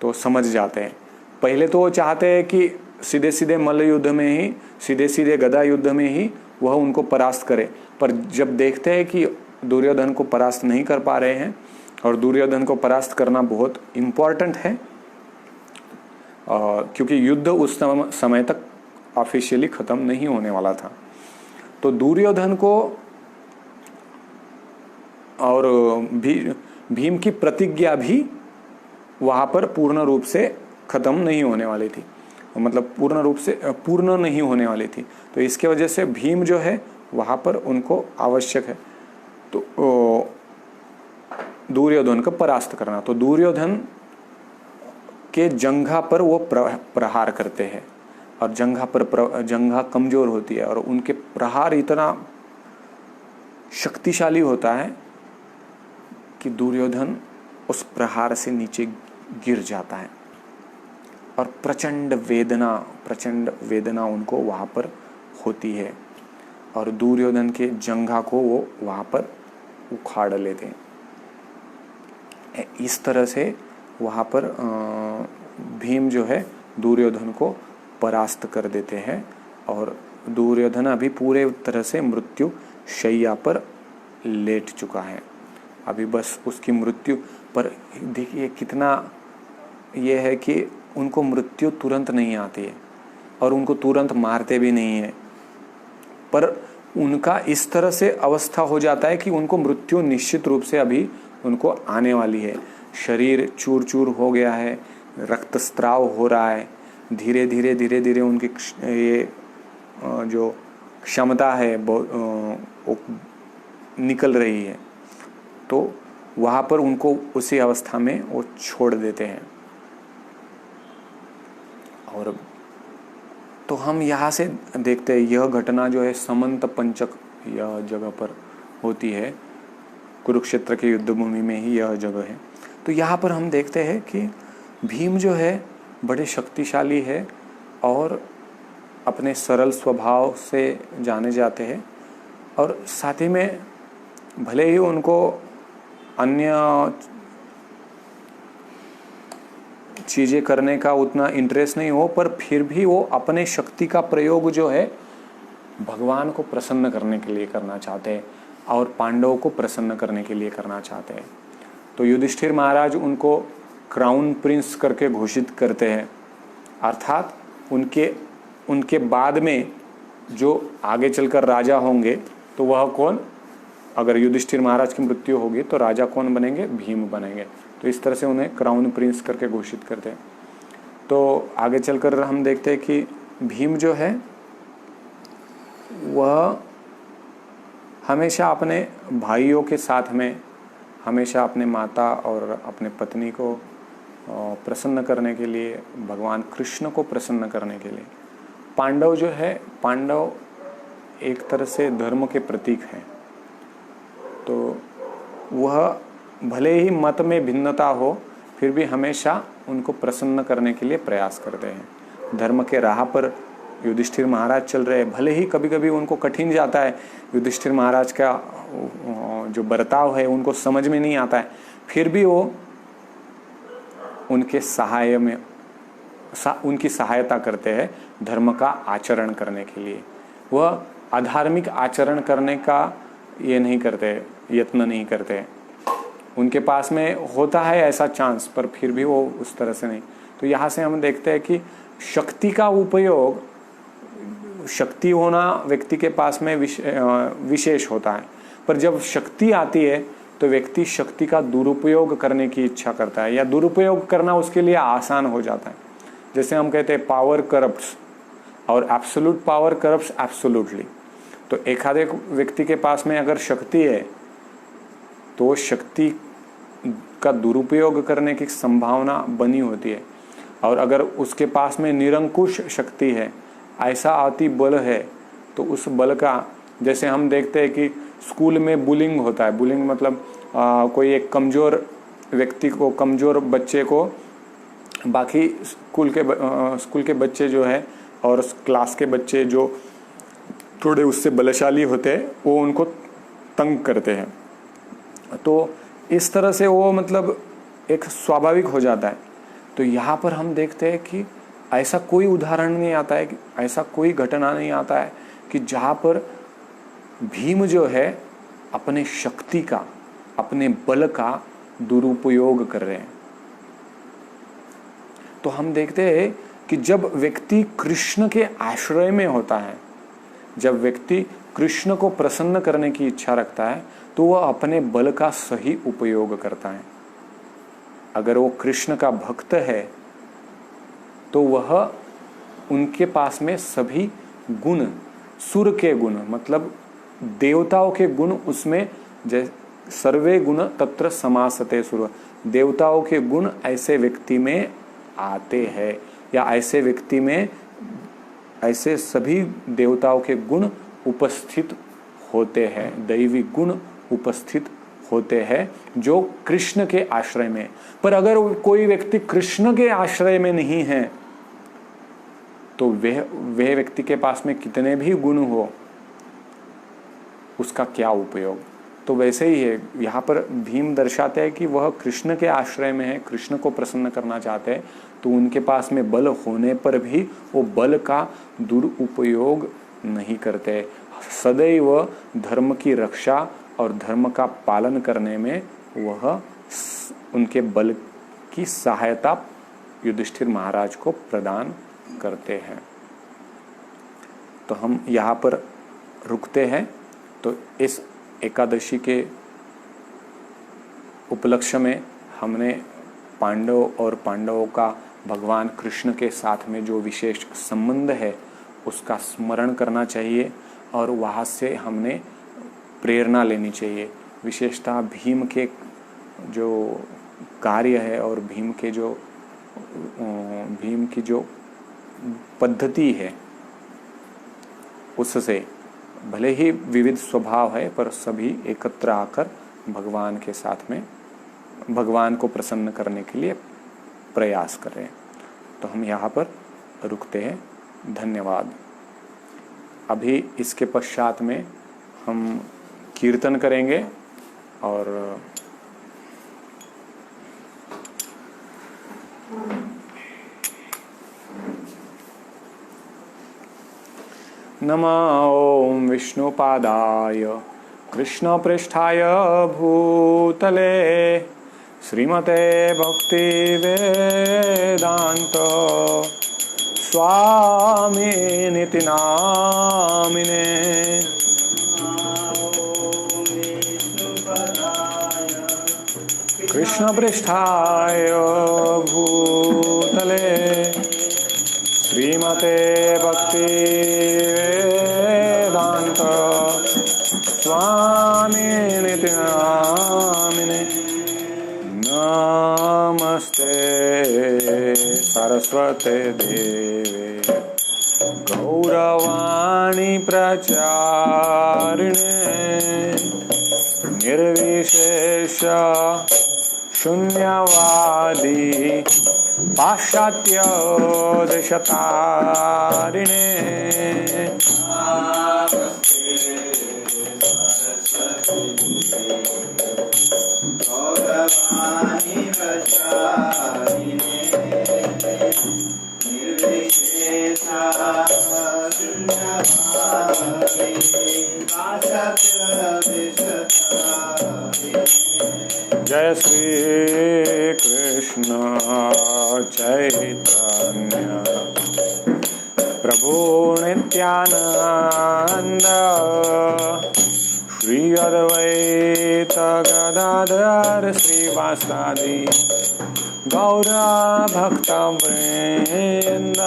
तो समझ जाते हैं। पहले तो वो चाहते हैं कि सीधे सीधे मल्ल युद्ध में ही, सीधे सीधे गदा युद्ध में ही वह उनको परास्त करे, पर जब देखते हैं कि दुर्योधन को परास्त नहीं कर पा रहे हैं और दुर्योधन को परास्त करना बहुत इम्पोर्टेंट है, क्योंकि युद्ध उस समय तक ऑफिशियली खत्म नहीं होने वाला था, तो दुर्योधन को और भीम की प्रतिज्ञा भी वहां पर पूर्ण रूप से खत्म नहीं होने वाली थी, मतलब पूर्ण रूप से पूर्ण नहीं होने वाली थी। तो इसके वजह से भीम जो है वहां पर उनको आवश्यक है तो दुर्योधन को परास्त करना। तो दुर्योधन के जंघा पर वो प्रहार करते हैं और जंघा कमजोर होती है और उनके प्रहार इतना शक्तिशाली होता है कि दुर्योधन उस प्रहार से नीचे गिर जाता है और प्रचंड वेदना उनको वहां पर होती है और दुर्योधन के जंघा को वो वहां पर उखाड़ लेते हैं। इस तरह से वहां पर भीम जो है दुर्योधन को परास्त कर देते हैं और दुर्योधन अभी पूरे तरह से मृत्यु शैया पर लेट चुका है। अभी बस उसकी मृत्यु पर देखिए कितना ये है कि उनको मृत्यु तुरंत नहीं आती है और उनको तुरंत मारते भी नहीं है, पर उनका इस तरह से अवस्था हो जाता है कि उनको मृत्यु निश्चित रूप से अभी उनको आने वाली है। शरीर चूर चूर हो गया है, रक्तस्राव हो रहा है, धीरे धीरे उनकी ये जो क्षमता है वो निकल रही है, तो वहां पर उनको उसी अवस्था में वो छोड़ देते हैं। और तो हम यहाँ से देखते हैं यह घटना जो है समंत पंचक यह जगह पर होती है, कुरुक्षेत्र के युद्ध भूमि में ही यह जगह है। तो यहाँ पर हम देखते हैं कि भीम जो है बड़े शक्तिशाली है और अपने सरल स्वभाव से जाने जाते हैं और साथ ही में भले ही उनको अन्य चीज़ें करने का उतना इंटरेस्ट नहीं हो, पर फिर भी वो अपने शक्ति का प्रयोग जो है भगवान को प्रसन्न करने के लिए करना चाहते हैं और पांडवों को प्रसन्न करने के लिए करना चाहते हैं। तो युधिष्ठिर महाराज उनको क्राउन प्रिंस करके घोषित करते हैं, अर्थात उनके बाद में जो आगे चलकर राजा होंगे तो वह कौन, अगर युधिष्ठिर महाराज की मृत्यु होगी तो राजा कौन बनेंगे, भीम बनेंगे। तो इस तरह से उन्हें क्राउन प्रिंस करके घोषित करते हैं। तो आगे चलकर हम देखते हैं कि भीम जो है वह हमेशा अपने भाइयों के साथ में, हमेशा अपने माता और अपने पत्नी को प्रसन्न करने के लिए, भगवान कृष्ण को प्रसन्न करने के लिए, पांडव जो है, पांडव एक तरह से धर्म के प्रतीक हैं। तो वह भले ही मत में भिन्नता हो फिर भी हमेशा उनको प्रसन्न करने के लिए प्रयास करते हैं। धर्म के राह पर युधिष्ठिर महाराज चल रहे हैं, भले ही कभी कभी उनको कठिन जाता है, युधिष्ठिर महाराज का जो बर्ताव है उनको समझ में नहीं आता है, फिर भी वो उनके सहाय में उनकी सहायता करते हैं धर्म का आचरण करने के लिए। वह अधार्मिक आचरण करने का ये नहीं करते, यत्न नहीं करते। उनके पास में होता है ऐसा चांस, पर फिर भी वो उस तरह से नहीं। तो यहाँ से हम देखते हैं कि शक्ति का उपयोग, शक्ति होना व्यक्ति के पास में विशेष होता है, पर जब शक्ति आती है तो व्यक्ति शक्ति का दुरुपयोग करने की इच्छा करता है या दुरुपयोग करना उसके लिए आसान हो जाता है। जैसे हम कहते हैं पावर करप्ट्स और एब्सोल्यूट पावर करप्ट्स एब्सोल्युटली। तो एखादे व्यक्ति के पास में अगर शक्ति है तो शक्ति का दुरुपयोग करने की संभावना बनी होती है। और अगर उसके पास में निरंकुश शक्ति है, ऐसा अति बल है, तो उस बल का, जैसे हम देखते हैं कि स्कूल में बुलिंग होता है। बुलिंग मतलब कोई एक कमज़ोर व्यक्ति को, कमज़ोर बच्चे को बाकी स्कूल के बच्चे जो है और क्लास के बच्चे जो थोड़े उससे बलशाली होते हैं वो उनको तंग करते हैं। तो इस तरह से वो मतलब एक स्वाभाविक हो जाता है। तो यहाँ पर हम देखते हैं कि ऐसा कोई उदाहरण नहीं आता है, कि ऐसा कोई घटना नहीं आता है कि जहाँ पर भीम जो है अपने शक्ति का, अपने बल का दुरुपयोग कर रहे हैं। तो हम देखते हैं कि जब व्यक्ति कृष्ण के आश्रय में होता है, जब व्यक्ति कृष्ण को प्रसन्न करने की इच्छा रखता है, तो वह अपने बल का सही उपयोग करता है। अगर वो कृष्ण का भक्त है तो वह, उनके पास में सभी गुण, सुर के गुण मतलब देवताओं के गुण, उसमें जैसे सर्वे गुण तत्र समासते सुर, देवताओं के गुण ऐसे व्यक्ति में आते हैं, या ऐसे व्यक्ति में ऐसे सभी देवताओं के गुण उपस्थित होते हैं, दैवी गुण उपस्थित होते हैं जो कृष्ण के आश्रय में। पर अगर कोई व्यक्ति कृष्ण के आश्रय में नहीं है तो वह व्यक्ति के पास में कितने भी गुण हो, उसका क्या उपयोग। तो वैसे ही है, यहाँ पर भीम दर्शाते हैं कि वह कृष्ण के आश्रय में है, कृष्ण को प्रसन्न करना चाहते हैं, तो उनके पास में बल होने पर भी वो बल का दुरुपयोग नहीं करते। सदैव धर्म की रक्षा और धर्म का पालन करने में वह उनके बल की सहायता युधिष्ठिर महाराज को प्रदान करते हैं। तो हम यहाँ पर रुकते हैं। तो इस एकादशी के उपलक्ष्य में हमने पांडव और पांडवों का भगवान कृष्ण के साथ में जो विशेष संबंध है उसका स्मरण करना चाहिए, और वहाँ से हमने प्रेरणा लेनी चाहिए। विशेषतः भीम के जो कार्य है और भीम की जो पद्धति है, उससे भले ही विविध स्वभाव है पर सभी एकत्र आकर भगवान के साथ में भगवान को प्रसन्न करने के लिए प्रयास कर रहे हैं। तो हम यहाँ पर रुकते हैं। धन्यवाद। अभी इसके पश्चात में हम कीर्तन करेंगे और नमः ओम विष्णुपादाय कृष्णपृष्ठाय भूतले श्रीमते भक्ति वेदांत स्वामिनिति नामिने। कृष्णपृष्ठाय भूतले श्रीमते भक्ति वेदांत स्वामिनिति नामिने। नमस्ते सरस्वते देवे गौरवाणी प्रचारिणे निर्विशेष शून्यवादी पाश्चात्य देशतारिणे। जय श्री कृष्ण चैतन्य प्रभु नित्यानंद श्री अद्वैत गदाधर श्रीवासादि गौर भक्तवृंद।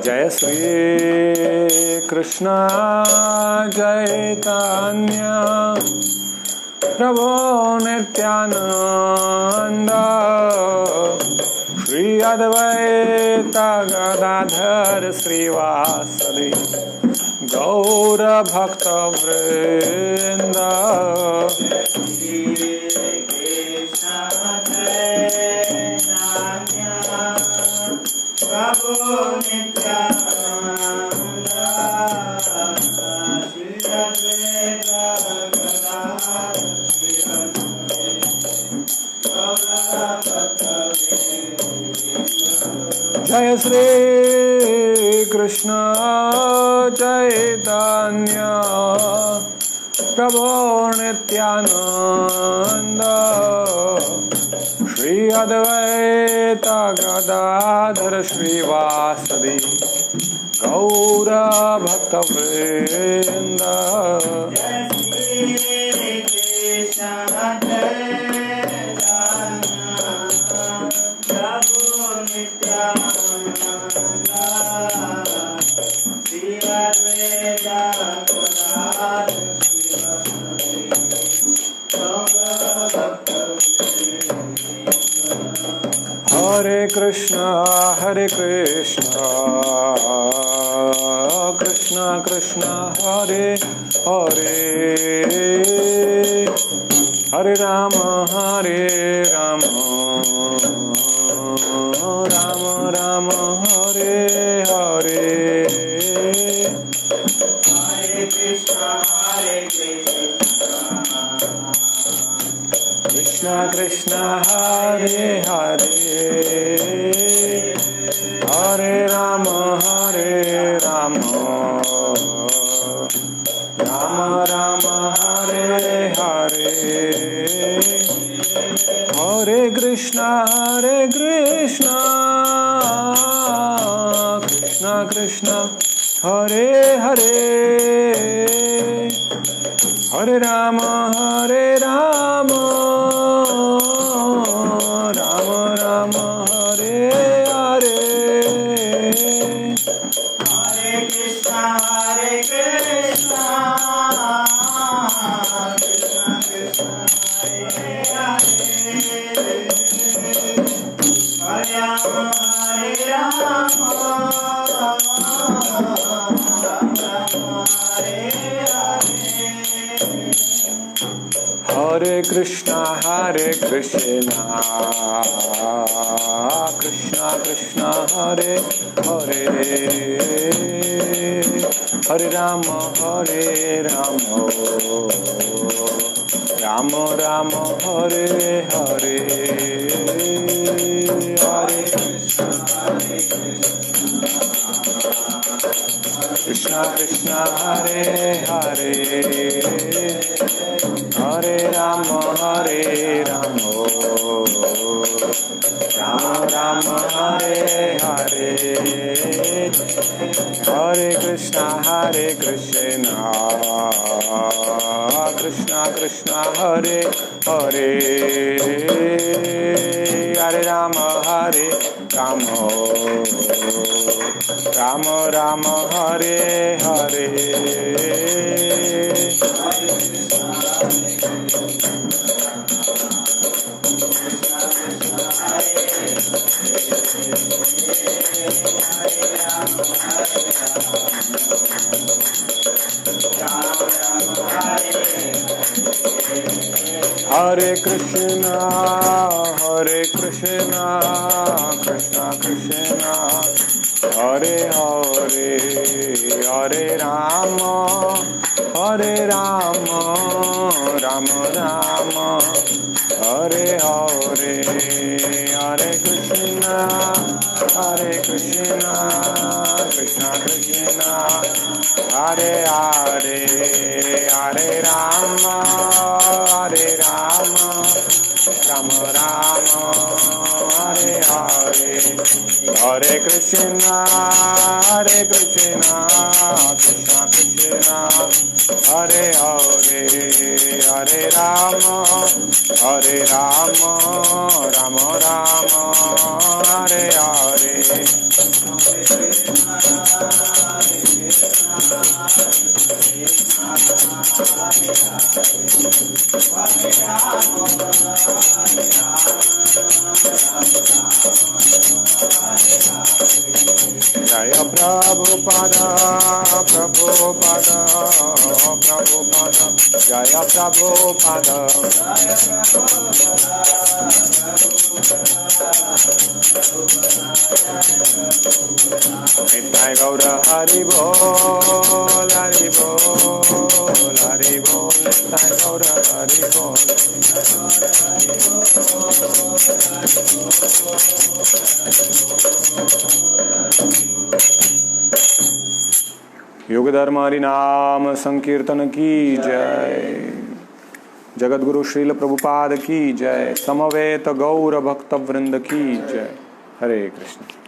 जय श्री कृष्ण चैतन्य प्रभु नित्यानंद श्री अद्वैत गदाधर श्रीवासदि गौर भक्त वृंद। प्रभु नित्यानंद श्री अद्वैत गदाधर जय श्री कृष्ण चैतन्य प्रभु नित्यानंद श्री अद्वैत गदाधर श्रीवासदि गौर भक्त वृंद। हरे कृष्ण कृष्ण कृष्ण हरे हरे हरे राम राम राम हरे हरे। हरे कृष्ण कृष्ण कृष्ण हरे हरे हरे राम राम राम हरे हरे। हरे कृष्ण कृष्ण कृष्ण हरे हरे हरे राम राम राम हरे हरे। हरे कृष्ण कृष्ण कृष्ण हरे हरे हरे राम राम हरे हरे। हरे कृष्ण कृष्ण कृष्ण हरे हरे हरे राम राम राम हरे हरे। हरे कृष्ण कृष्ण हरे हरे हरे राम राम राम हरे हरे। हरे कृष्ण कृष्ण कृष्ण हरे हरे हरे राम राम राम हरे हरे। हरे कृष्ण कृष्ण कृष्ण हरे हरे हरे राम राम राम हरे हरे। हरे कृष्ण कृष्ण कृष्ण हरे हरे हरे राम राम हरे हरे। हरे कृष्ण कृष्ण कृष्ण हरे हरे हरे राम राम राम हरे हरे। प्रभुपाद प्रभुपाद प्रभुपाद जय प्रभुपाद नित्य गौर हरि बोल हरि बोल हरि बोल नित्य गौर हरि बोल युग धर्म हरि नाम संकीर्तन की जय। जगत गुरु श्रील प्रभुपाद की जय। समवेत गौर भक्त वृंद की जय। हरे कृष्ण।